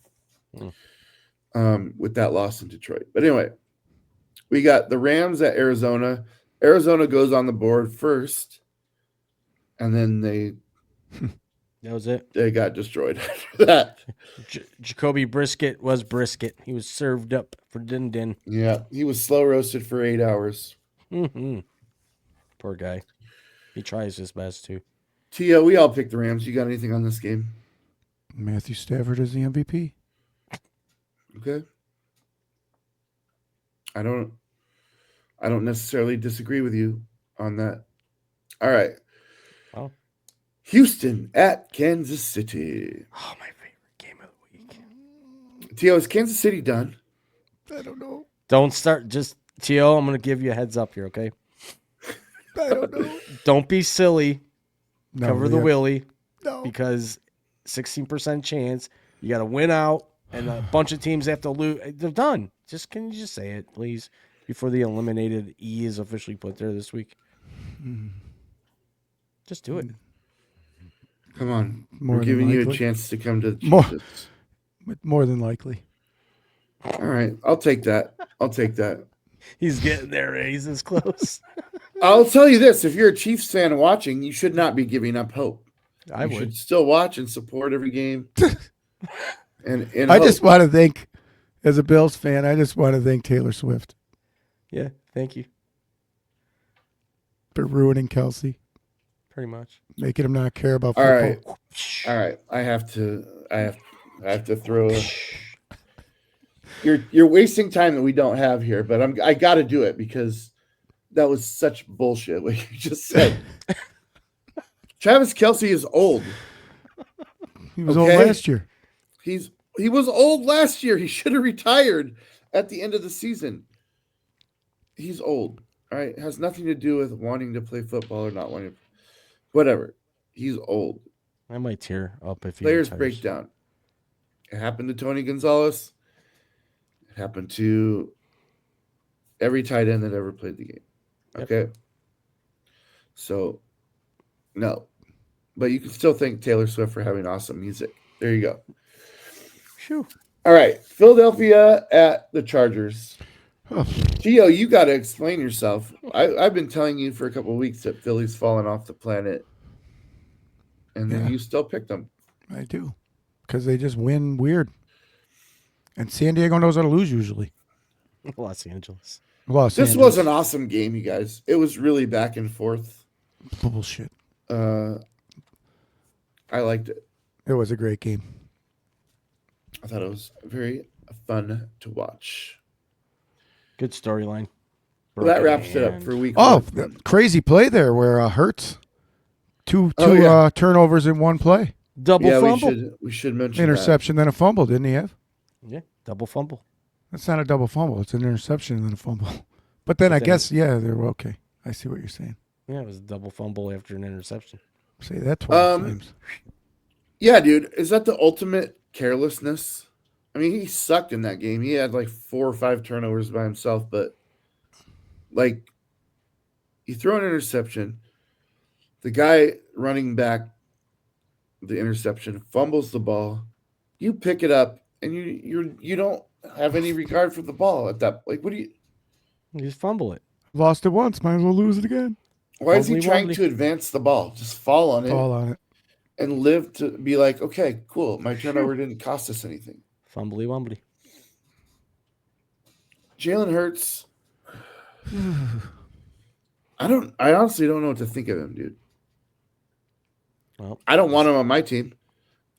with that loss in Detroit. But anyway, we got the Rams at Arizona. Arizona goes on the board first, and then that was it. They got destroyed after that. Jacoby Brisket was brisket. He was served up for din-din. Yeah, he was slow roasted for 8 hours. Mm-hmm. Poor guy. He tries his best too. Tio, we all picked the Rams. You got anything on this game? Matthew Stafford is the MVP. Okay. I don't necessarily disagree with you on that. All right. Oh. Houston at Kansas City. Oh, my favorite game of the week. Tio, is Kansas City done? I don't know. Don't start. Just, Tio, I'm going to give you a heads up here, okay? I don't know. Don't be silly. No, Cover the willy. No. Because 16% chance. You got to win out, and a bunch of teams have to lose. They're done. Can you just say it, please, before the eliminated E is officially put there this week? Just do it. Come on. More We're giving you a likely. chance to come to the More. chances. More than likely. All right. I'll take that. He's getting there. He's this close. I'll tell you this. If you're a Chiefs fan watching, you should not be giving up hope. I You would. should still watch and support every game. and I hope. just want to thank, as a Bills fan, I just want to thank Taylor Swift Yeah, thank you. for ruining Kelsey, Pretty much. making him not care about All football. right. All right. I have to throw You're wasting time that we don't have here, but I got to do it because that was such bullshit what you just said. Travis Kelce is old. He was Okay. old last year. He was old last year. He should have retired at the end of the season. He's old. All right. It has nothing to do with wanting to play football or not wanting to. Whatever. He's old. I might tear up if he Players retires. break down. It happened to Tony Gonzalez. It happened to every tight end that ever played the game. Yep. Okay. So, no. But you can still thank Taylor Swift for having awesome music. There you go. Phew. All right. Philadelphia at the Chargers. Oh, Gio, you got to explain yourself. I've been telling you for a couple of weeks that Philly's fallen off the planet. And then Yeah. you still picked them. I do. Because they just win weird. And San Diego knows how to lose usually. Los Angeles. Los This Angeles. was an awesome game, you guys. It was really back and forth. Bullshit. I liked it. It was a great game. I thought it was very fun to watch. Good storyline. Well, that Broken wraps it up hand. for week Oh, 1. crazy play there where Hurts. Two yeah. turnovers in one play. Double Yeah, fumble. we should mention Interception, then a fumble, didn't he have? Yeah, double fumble. That's not a double fumble. It's an interception and then a fumble. But then I then- guess, yeah, they're okay. I see what you're saying. Yeah, it was a double fumble after an interception. Say that 12 times. that. Yeah, dude. Is that the ultimate carelessness? I mean, he sucked in that game. He had like 4 or 5 turnovers by himself, but like you throw an interception, the guy running back the interception fumbles the ball, you pick it up, and you don't have any regard for the ball at that. Like, what do you? You just fumble it. Lost it once, might as well lose it again. Why is he Fumbly trying wombly. to advance the ball? Just fall on it Fall on it. and live to be like, okay, cool. My turnover didn't cost us anything. Fumbly wumbly. Jalen Hurts. I honestly don't know what to think of him, dude. Well, I don't want him on my team.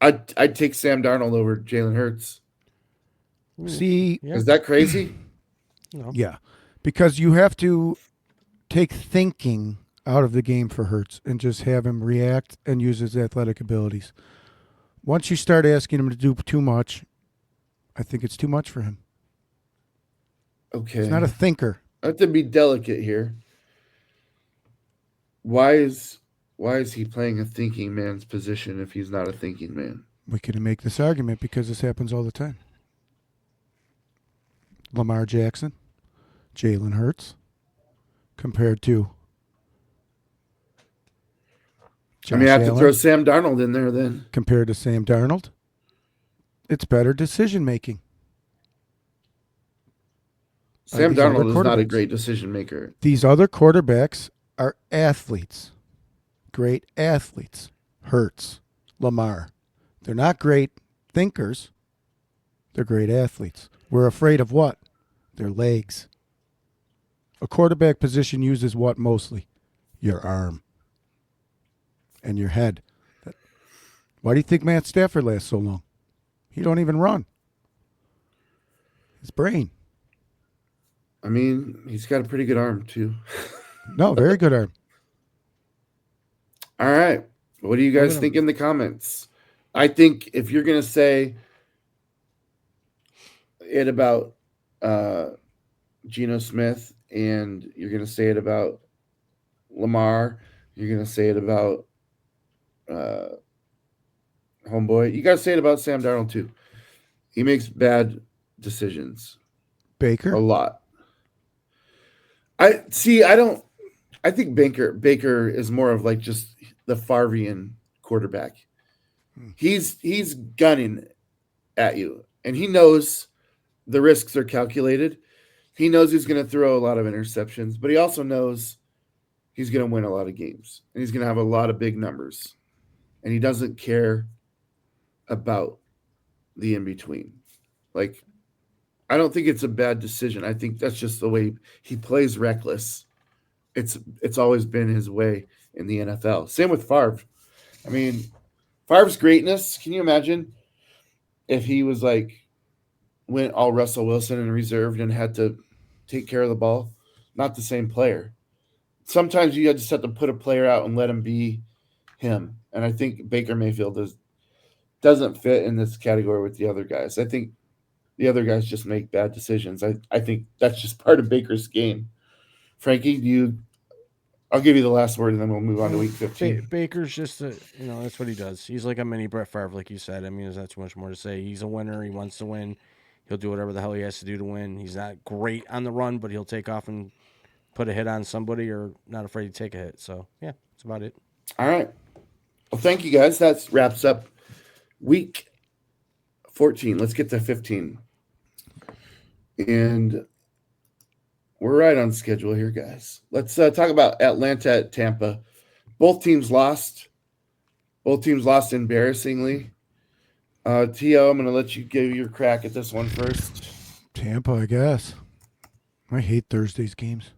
I'd take Sam Darnold over Jalen Hurts. See, yeah. Is that crazy? No. yeah, because you have to take thinking out of the game for Hurts and just have him react and use his athletic abilities. Once you start asking him to do too much, I think it's too much for him. Okay. He's not a thinker. I have to be delicate here. Why is he playing a thinking man's position if he's not a thinking man? We can make this argument because this happens all the time. Lamar Jackson, Jalen Hurts, compared to I mean, I have to Allen, throw Sam Darnold in there then. compared to Sam Darnold. It's better decision making. Sam these other Darnold is not a quarterbacks. great decision maker. These other quarterbacks are athletes, great athletes. Hurts, Lamar. They're not great thinkers. They're great athletes. We're afraid of what? Their legs. A quarterback position uses what mostly? Your arm and your head. Why do you think Matt Stafford lasts so long? He don't even run. His brain. I mean, he's got a pretty good arm too. No, very good arm. All right. What do you guys think in the comments? I think if you're going to say it about Geno Smith and you're going to say it about Lamar, you're going to say it about homeboy, you got to say it about Sam Darnold too. He makes bad decisions Baker. a lot. I think Baker is more of like just the Favrean quarterback. He's gunning at you, and he knows the risks are calculated. He knows he's going to throw a lot of interceptions, but he also knows he's going to win a lot of games, and he's going to have a lot of big numbers, and he doesn't care about the in-between. Like, I don't think it's a bad decision. I think that's just the way he plays reckless. It's always been his way in the NFL. Same with Favre. I mean, Favre's greatness, can you imagine if he was like went all Russell Wilson and reserved and had to take care of the ball? Not the same player. Sometimes you just have to put a player out and let him be him. And I think Baker Mayfield doesn't fit in this category with the other guys. I think the other guys just make bad decisions. I think that's just part of Baker's game. Frankie, I'll give you the last word and then we'll move on to week 15. Baker's just that's what he does. He's like a mini Brett Favre, like you said. I mean, there's not too much more to say. He's a winner. He wants to win. He'll do whatever the hell he has to do to win. He's not great on the run, but he'll take off and put a hit on somebody or not afraid to take a hit. So, yeah, that's about it. All right. Well, thank you, guys. That wraps up week 14. Let's get to 15. And we're right on schedule here, guys. Let's talk about Atlanta at Tampa. Both teams lost. Both teams lost embarrassingly. T.O., I'm going to let you give your crack at this one first. Tampa, I guess. I hate Thursdays games.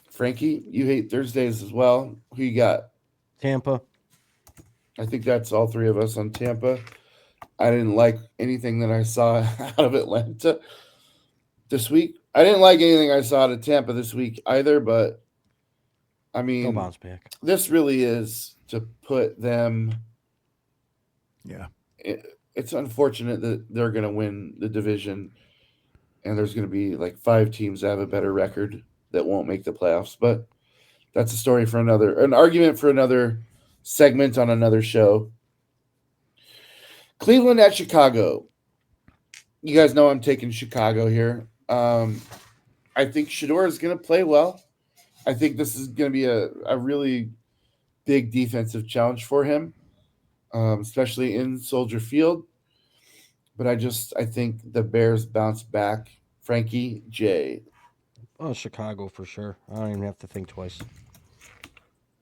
Frankie, you hate Thursdays as well. Who you got? Tampa. I think that's all three of us on Tampa. I didn't like anything that I saw out of Atlanta this week. I didn't like anything I saw out of Tampa this week either, but I They'll mean, bounce back. this really is to put them. Yeah. It's unfortunate that they're going to win the division, and there's going to be like 5 teams that have a better record that won't make the playoffs. But that's a story for an argument for another segment on another show. Cleveland at Chicago. You guys know I'm taking Chicago here. I think Shedeur is going to play well. I think this is going to be a really big defensive challenge for him, especially in Soldier Field. But I think the Bears bounce back. Frankie J. Oh, Chicago for sure. I don't even have to think twice.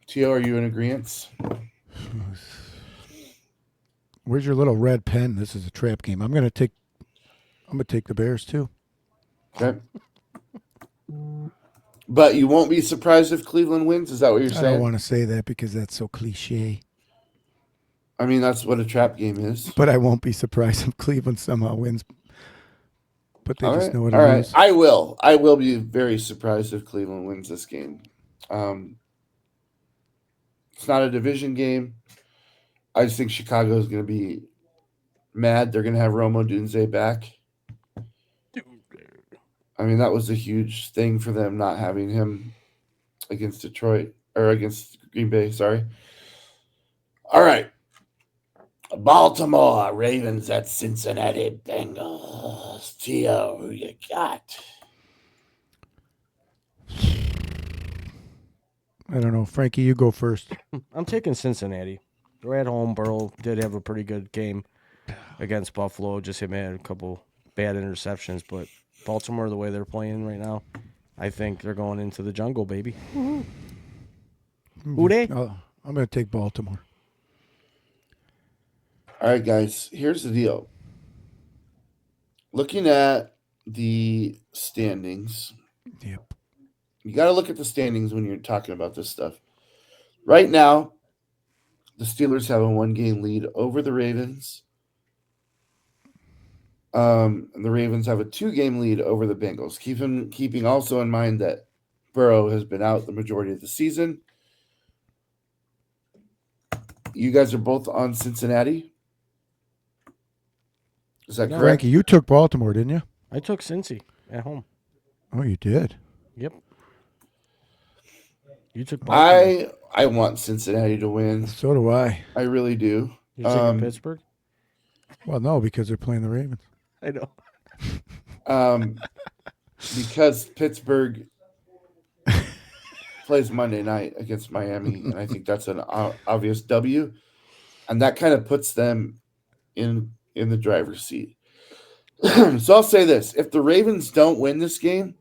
Tio, are you in agreement? Where's your little red pen? This is a trap game. I'm gonna take the Bears too. Okay. But you won't be surprised if Cleveland wins? Is that what you're I saying? don't want to say that because that's so cliche. I mean, that's what a trap game is. But I won't be surprised if Cleveland somehow wins. But they just know what it all right. is. I will be very surprised if Cleveland wins this game. It's not a division game. I just think Chicago is going to be mad. They're going to have Romo Dunze back. I mean, that was a huge thing for them not having him against Detroit or against Green Bay. Sorry. All right. Baltimore Ravens at Cincinnati Bengals. Tio, who you got? I don't know. Frankie, you go first. I'm taking Cincinnati. They're at home. Burrow did have a pretty good game against Buffalo. Just him had a couple bad interceptions, but Baltimore, the way they're playing right now, I think they're going into the jungle, baby. Who they? I'm going to take Baltimore. All right, guys, here's the deal. Looking at the standings, Yep. you got to look at the standings when you're talking about this stuff. Right now, the Steelers have a 1-game lead over the Ravens. And the Ravens have a 2-game lead over the Bengals. Keeping also in mind that Burrow has been out the majority of the season. You guys are both on Cincinnati. Is that correct? Frankie, you took Baltimore, didn't you? I took Cincy at home. Oh, you did? Yep. You took Baltimore. I want Cincinnati to win. So do I. I really do. You're taking Pittsburgh? Well, no, because they're playing the Ravens. I know. Because Pittsburgh plays Monday night against Miami, and I think that's an obvious W, and that kind of puts them in the driver's seat. So I'll say this: if the Ravens don't win this game,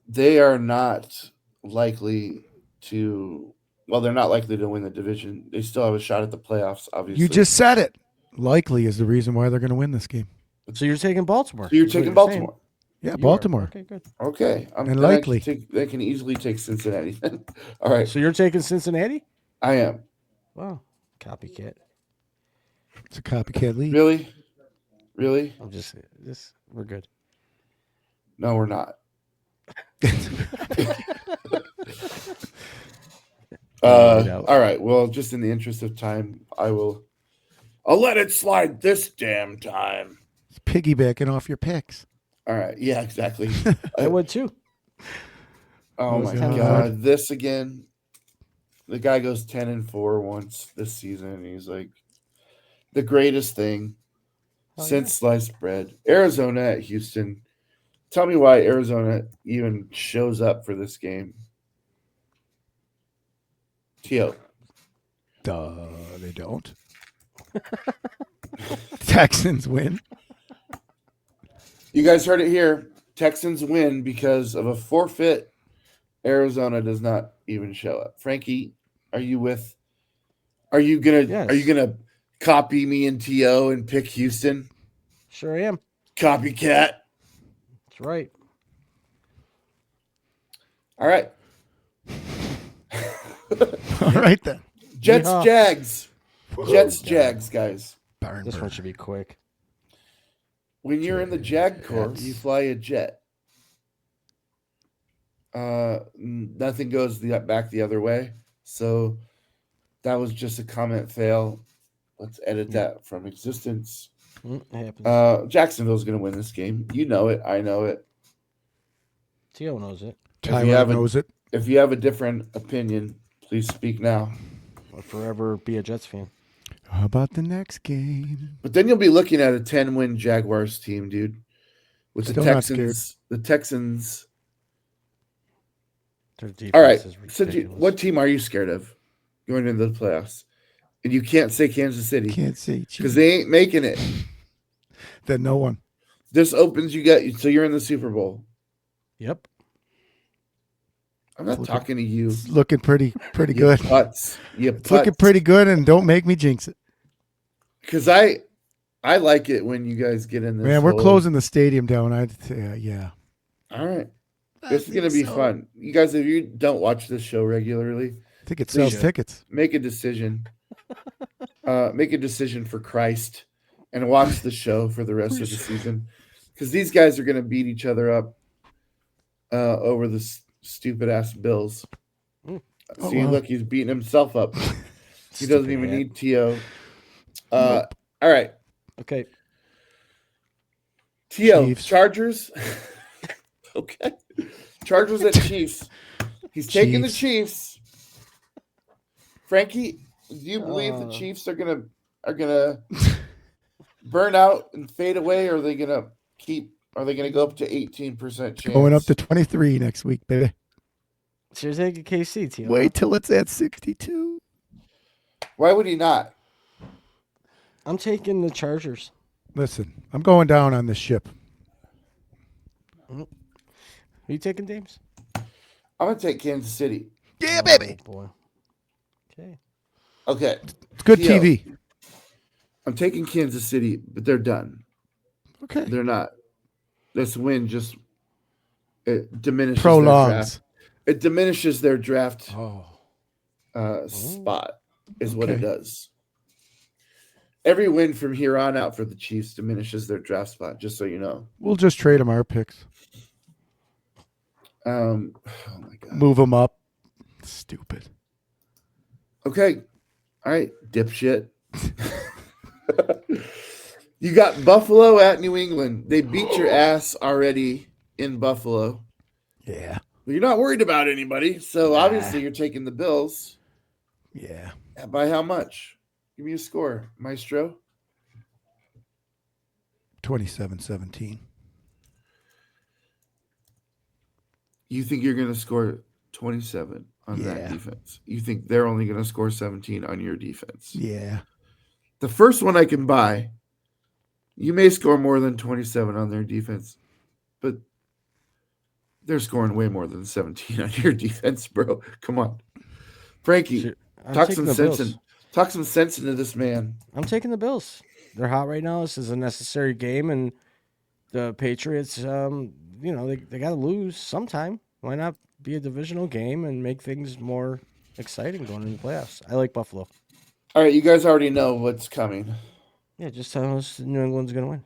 they are not likely to. Well, they're not likely to win the division. They still have a shot at the playoffs. Obviously, You just said it. Likely is the reason why they're going to win this game. So you're taking Baltimore. So you're is what taking Baltimore. Yeah, You Baltimore. are. Okay, good. Okay, And likely. they can easily take Cincinnati. All right, So you're taking Cincinnati? I am. Wow. Copycat. It's a copycat league. Really. I'm just we're good. No, we're not. All right. Well, just in the interest of time, I'll let it slide this damn time. It's piggybacking off your picks. All right. Yeah, exactly. I would too. Oh my God. This again. The guy goes 10-4 once this season. And he's like the greatest thing since sliced bread. Arizona at Houston. Tell me why Arizona even shows up for this game. Tio. They don't. Texans win. You guys heard it here. Texans win because of a forfeit. Arizona does not even show up. Frankie, are you gonna copy me and T.O. and pick Houston? Sure am. Copycat. That's right. All right. All right then. Jets, Yeehaw. Jags. Jets, Jags, guys. Barn This burner. one should be quick. When you're in the Jag Corps, Jets. you fly a jet. Nothing goes back the other way. So that was just a comment fail. Let's edit that from existence. It happens. Jacksonville's going to win this game. You know it. I know it. T.O. knows it. Tyler have a- knows it. If you have a different opinion, please speak now. I'll forever be a Jets fan. How about the next game? But then you'll be looking at a 10-win Jaguars team, dude. With Still the not scared. Texans. The Texans. Their defense All right. is So ridiculous. what team are you scared of going into the playoffs? And you can't say Kansas City Can't say because they ain't making it. Then no one. This opens so you're in the Super Bowl. Yep. I'm not Looking- talking to you. It's looking pretty You good. putz. You It's looking pretty good, and don't make me jinx it. Because I like it when you guys get in this. Man, we're whole- closing the stadium down. I'd say, yeah. All right. This is going to be fun. You guys, if you don't watch this show regularly, I think it sells Please. tickets. make a decision. Make a decision for Christ and watch the show for the rest of the season. Because these guys are going to beat each other up over the stupid ass Bills. Oh, See, wow. look, he's beating himself up. He doesn't Stupid even hat. need T.O. All right. Okay. T.O. Chiefs. Chargers. Okay. Chargers at Chiefs. He's taking the Chiefs. Chiefs. Frankie, do you believe the Chiefs are gonna burn out and fade away, or are they gonna go up to 18% chance? Going up to 23 next week, baby. So you're taking KC, T.O. Wait till it's at 62. Why would he not? I'm taking the Chargers. Listen, I'm going down on this ship. Who you taking, James? I'm gonna take Kansas City. Yeah, baby. Oh, boy. Okay. Okay. It's good T.O. TV. I'm taking Kansas City, but they're done. Okay. They're not. This win just it diminishes their Prolongs. draft. It diminishes their draft Oh. spot, is what it Okay. does. Every win from here on out for the Chiefs diminishes their draft spot, just so you know. We'll just trade them our picks. Oh my god. Move them up. Stupid. Okay. All right, dipshit. You got Buffalo at New England. They beat your ass already in Buffalo. Yeah. But you're not worried about anybody, so obviously you're taking the Bills. Yeah. By how much? Give me a score, Maestro. 27-17. You think you're going to score 27 on that Yeah. defense? You think they're only going to score 17 on your defense? Yeah. The first one I can buy, you may score more than 27 on their defense, but they're scoring way more than 17 on your defense, bro. Come on. Frankie, Shit, I'm talk taking some the sense Bills. talk some sense into this man. I'm taking the Bills. They're hot right now. This is a necessary game, and the Patriots, they got to lose sometime. Why not be a divisional game and make things more exciting going into the playoffs? I like Buffalo. All right, you guys already know what's coming. Yeah, just tell us New England's going to win.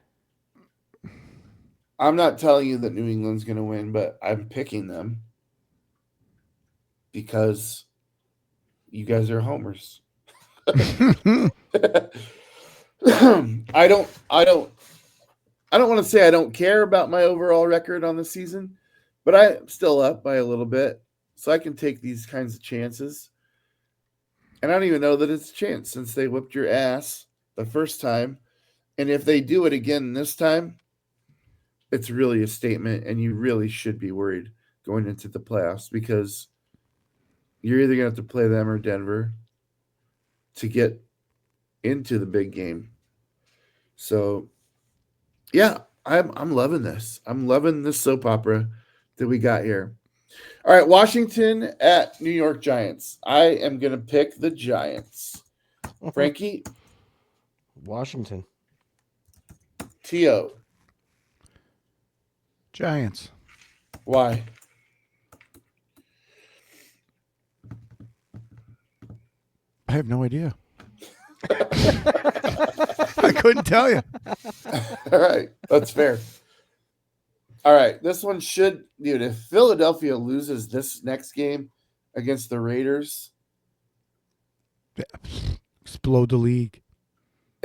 I'm not telling you that New England's going to win, but I'm picking them because you guys are homers. I don't want to say I don't care about my overall record on the season, but I'm still up by a little bit, so I can take these kinds of chances. And I don't even know that it's a chance since they whipped your ass the first time. And if they do it again this time, it's really a statement, and you really should be worried going into the playoffs because you're either going to have to play them or Denver to get into the big game. So, yeah, I'm loving this. I'm loving this soap opera that we got here. All right, Washington at New York Giants. I am going to pick the Giants. Frankie, Washington. T.O. Giants. Why? I have no idea. I couldn't tell you. All right. That's fair. All right. This one should, dude, if Philadelphia loses this next game against the Raiders, Explode the league.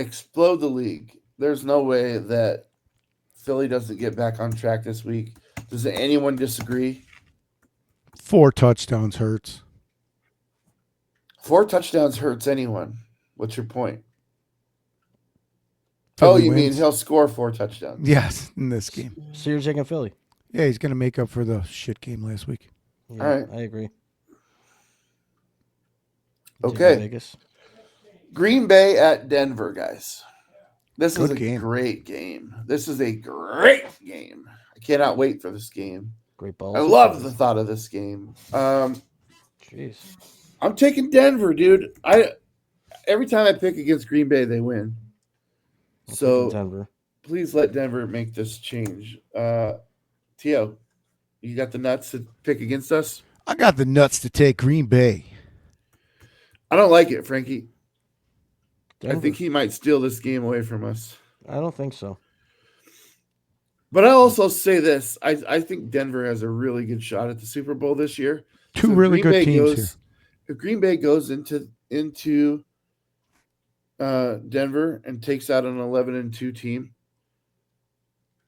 explode the league. There's no way that Philly doesn't get back on track this week. Does anyone disagree? 4 touchdowns hurts. 4 touchdowns hurts anyone. What's your point? Philly you mean wins. he'll score 4 touchdowns? Yes, in this game. So you're taking Philly? Yeah, he's going to make up for the shit game last week. Yeah, All right. I agree. Okay. Vegas. Green Bay at Denver, guys. This is Good a game. great game. This is a great game. I cannot wait for this game. Great balls. I love the thought of this game. Jeez. I'm taking Denver, dude. Every time I pick against Green Bay, they win. I'm So taking Denver. please let Denver make this change. T.O., you got the nuts to pick against us? I got the nuts to take Green Bay. I don't like it, Frankie. Denver. I think he might steal this game away from us. I don't think so. But I'll also say this. I think Denver has a really good shot at the Super Bowl this year. Two So if really Green good Bay teams goes, here. If Green Bay goes into Denver and takes out an 11-2 team,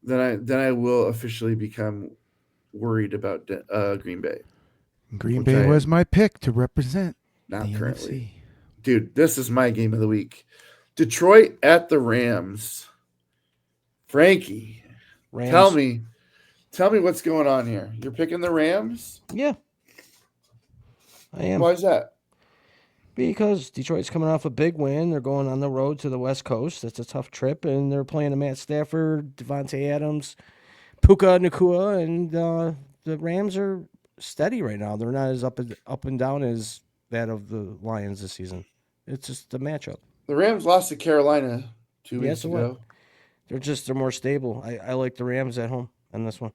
then I will officially become worried about Green Bay. Green which Bay I was am. my pick to represent Not the currently. NFC. Dude, this is my game of the week. Detroit at the Rams. Frankie, Rams. tell me what's going on here. You're picking the Rams? Yeah. I am. Why is that? Because Detroit's coming off a big win. They're going on the road to the West Coast. It's a tough trip, and they're playing a Matt Stafford, Devontae Adams, Puka Nakua, and the Rams are steady right now. They're not as up and down as that of the Lions this season. It's just a matchup. The Rams lost to Carolina 2 Yeah, weeks so what? ago. They're more stable. I like the Rams at home on this one.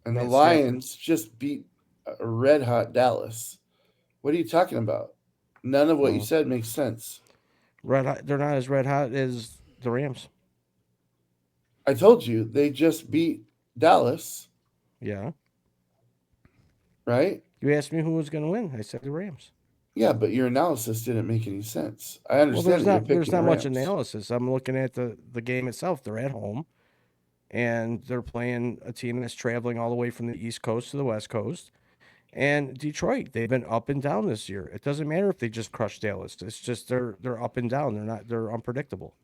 And the Matt Lions just beat a red-hot Dallas. What are you talking about? None of what you said makes sense. Red hot. They're not as red hot as the Rams. I told you, they just beat Dallas, Yeah. right? You asked me who was going to win. I said the Rams. Yeah, but your analysis didn't make any sense. I Well, understand there's not much Rams. analysis. I'm looking at the game itself. They're at home, and they're playing a team that's traveling all the way from the East Coast to the West Coast. And Detroit, they've been up and down this year. It doesn't matter if they just crush Dallas. It's just they're up and down. They're unpredictable.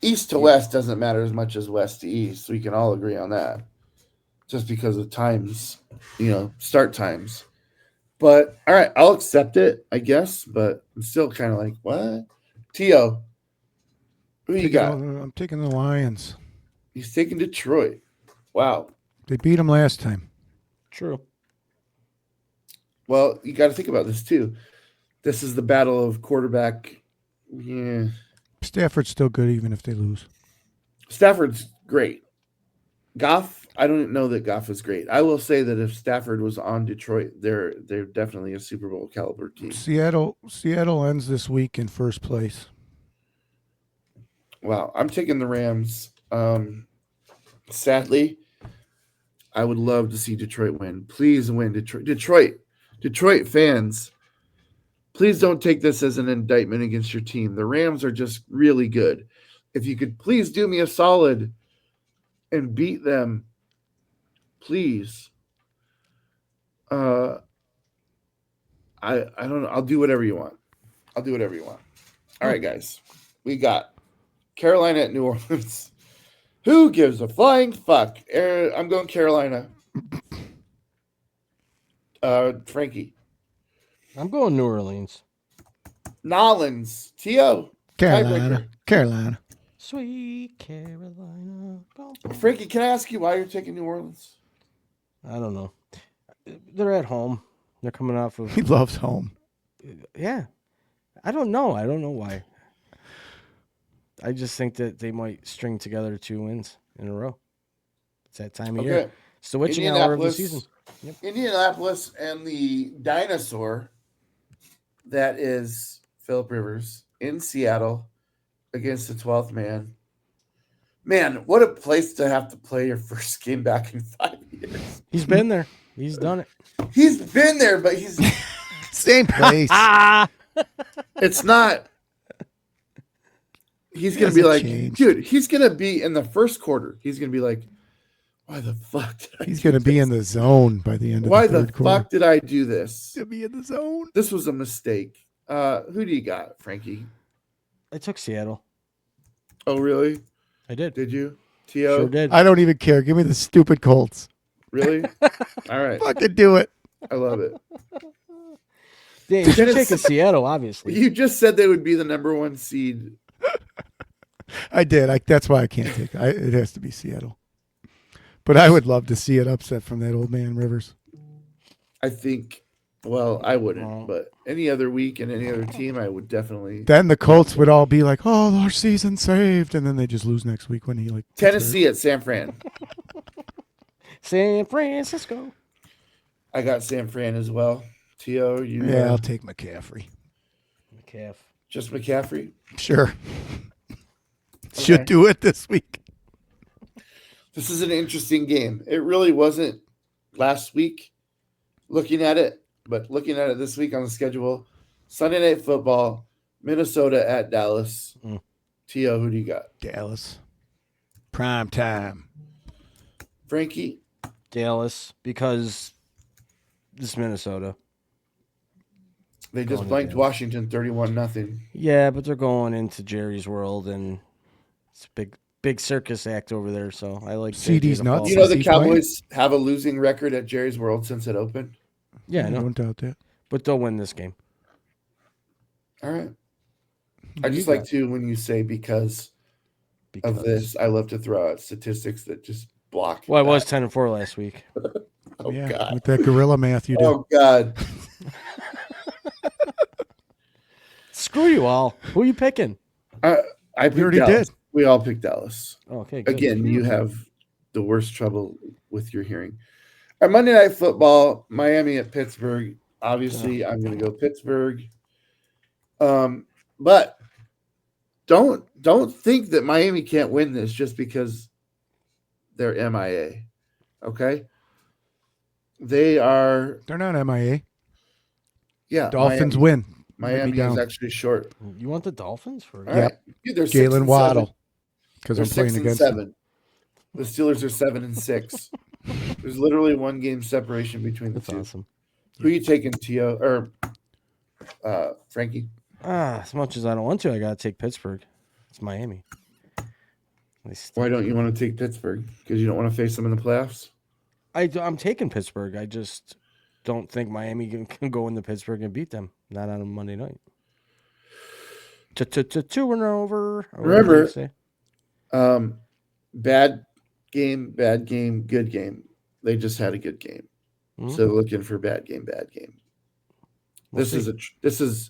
East to West doesn't matter as much as West to East. We can all agree on that. Just because of times, start times. But, all right, I'll accept it, I guess. But I'm still kind of like, what? T.O., who you got? I'm taking the Lions. He's taking Detroit. Wow. They beat them last time. True. Well, you got to think about this, too. This is the battle of quarterback. Yeah. Stafford's still good even if they lose. Stafford's great. Goff, I don't know that Goff is great. I will say that if Stafford was on Detroit, they're definitely a Super Bowl caliber team. Seattle ends this week in first place. Wow, I'm taking the Rams. Sadly, I would love to see Detroit win. Please win, Detroit fans. Please don't take this as an indictment against your team. The Rams are just really good. If you could please do me a solid and beat them, please. I don't know. I'll do whatever you want. All right, guys. We got Carolina at New Orleans. Who gives a flying fuck? I'm going Carolina. Frankie. I'm going New Orleans. Nolans. T.O. Carolina. Sweet Carolina. Frankie, can I ask you why you're taking New Orleans? I don't know. They're at home. They're coming off of. He loves home. Yeah. I don't know. I don't know why. I just think that they might string together 2 wins in a row. It's that time of year. Okay. It's the witching hour of the season. Indianapolis and the dinosaur that is Phillip Rivers in Seattle against the 12th man. Man, what a place to have to play your first game back in 5 years. He's been there. He's done it. He's been there, but he's Same place. it's not. He's going to be like, dude, he's going to be in the first quarter. He's going to be like, why the fuck did I He's going to be in the zone by the end of Why the third the quarter. fuck did I do this? He'll be in the zone. This was a mistake. Who do you got, Frankie? I took Seattle. Oh, really? I did. Did you? T.O.? Sure did. I don't even care. Give me the stupid Colts. Really? All right. Fucking do it. I love it. Yeah, you should take a Seattle, obviously. You just said they would be the number 1 seed. I did. That's why I can't take it. It has to be Seattle. But I would love to see it upset from that old man Rivers. I think, well, I wouldn't, Oh. but any other week and any other team, I would definitely. Then the Colts would all be like, "Oh, our season's saved," and then they just lose next week when he like Tennessee at San Fran. San Francisco. I got San Fran as well. T.O., you Yeah, I'll take McCaffrey. McCaff. just McCaffrey? Sure. Should do it this week. This is an interesting game. It really wasn't last week looking at it, but looking at it this week on the schedule, Sunday Night Football, Minnesota at Dallas. T.O., who do you got? Dallas. Prime time. Frankie? Dallas, because this is Minnesota. They just Going to blanked Dallas. Washington 31-0. Yeah, but they're going into Jerry's world, and it's a big circus act over there. So I like CD's JJ to nuts. fall You know back. the He's playing? Cowboys have a losing record at Jerry's World since it opened? Yeah, I know, Don't doubt that. but they'll win this game. All right. I just like to, when you say because of this, I love to throw out statistics that just block. Well, I was that. 10-4 last week. Oh, Yeah, God. with that gorilla math you do. Oh, God. Screw you all. Who are you picking? I picked already Dallas. did. We all picked Dallas. Okay, good. Again, you have the worst trouble with your hearing. Our Monday Night Football, Miami at Pittsburgh. Obviously, I'm going to go Pittsburgh. But don't think that Miami can't win this just because they're MIA. Okay? They're not MIA. yeah. Dolphins win. Miami is down. actually short. You want the Dolphins for? All right. Dude, they're 6 Jalen and Waddle. 7. Because They're I'm playing 6 and against them. 7. The Steelers are 7 and 6. There's literally 1 game separation between the That's two. awesome. Who are you taking, T.O. or Frankie? As much as I don't want to, I gotta take Pittsburgh. It's Miami. Why don't you want to take Pittsburgh? Because you don't want to face them in the playoffs? I'm taking Pittsburgh. I just don't think Miami can go into Pittsburgh and beat them. Not on a Monday night. 2 and over. Or whatever Remember, you say. bad game, good game. They just had a good game. Mhm. So looking for bad game. We'll This see. is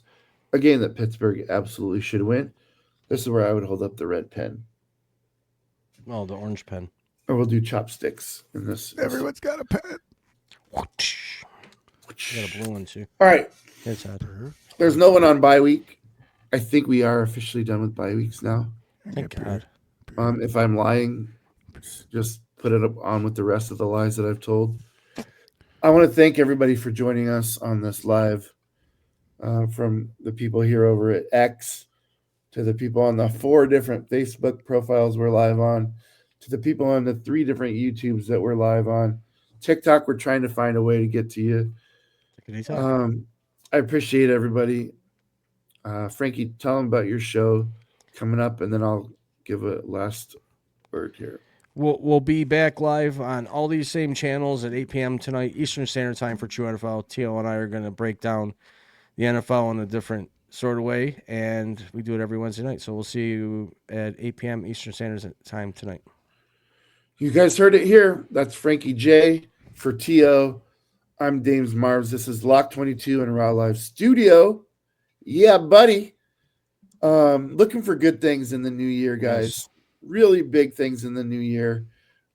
a game that Pittsburgh absolutely should win. This is where I would hold up the red pen. Oh, the orange pen. Or we'll do chopsticks in this. Everyone's got a pen. You got a blue one too. All right. It's Todd. There's no one on bye week. I think we are officially done with bye weeks now. Thank God. If I'm lying, just put it up on with the rest of the lies that I've told. I want to thank everybody for joining us on this live, from the people here over at X to the people on the 4 different Facebook profiles we're live on to the people on the 3 different YouTubes that we're live on. TikTok, we're trying to find a way to get to you. I appreciate everybody. Frankie, tell them about your show coming up, and then I'll give a last word here. We'll be back live on all these same channels at 8 p.m. tonight, Eastern Standard Time for True NFL. T.O. and I are going to break down the NFL in a different sort of way, and we do it every Wednesday night. So we'll see you at 8 p.m. Eastern Standard Time tonight. You guys heard it here. That's Frankie J for T.O. I'm Dames Marvs. This is Loch 22 in Raw Live Studio. Yeah, buddy. Looking for good things in the new year, guys. Yes. Really big things in the new year.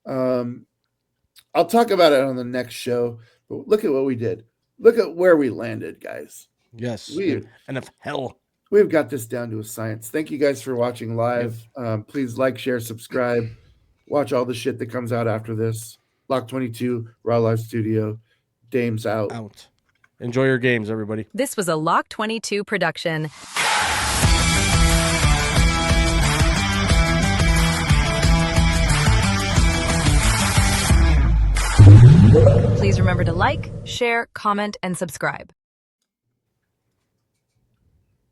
I'll talk about it on the next show. But look at what we did. Look at where we landed, guys. Yes. We NFL. We've got this down to a science. Thank you guys for watching live. Please like, share, subscribe. Watch all the shit that comes out after this. Loch 22, Raw Live Studio. Dame's out. Out. Enjoy your games, everybody. This was a Loch 22 production. Please remember to like, share, comment, and subscribe.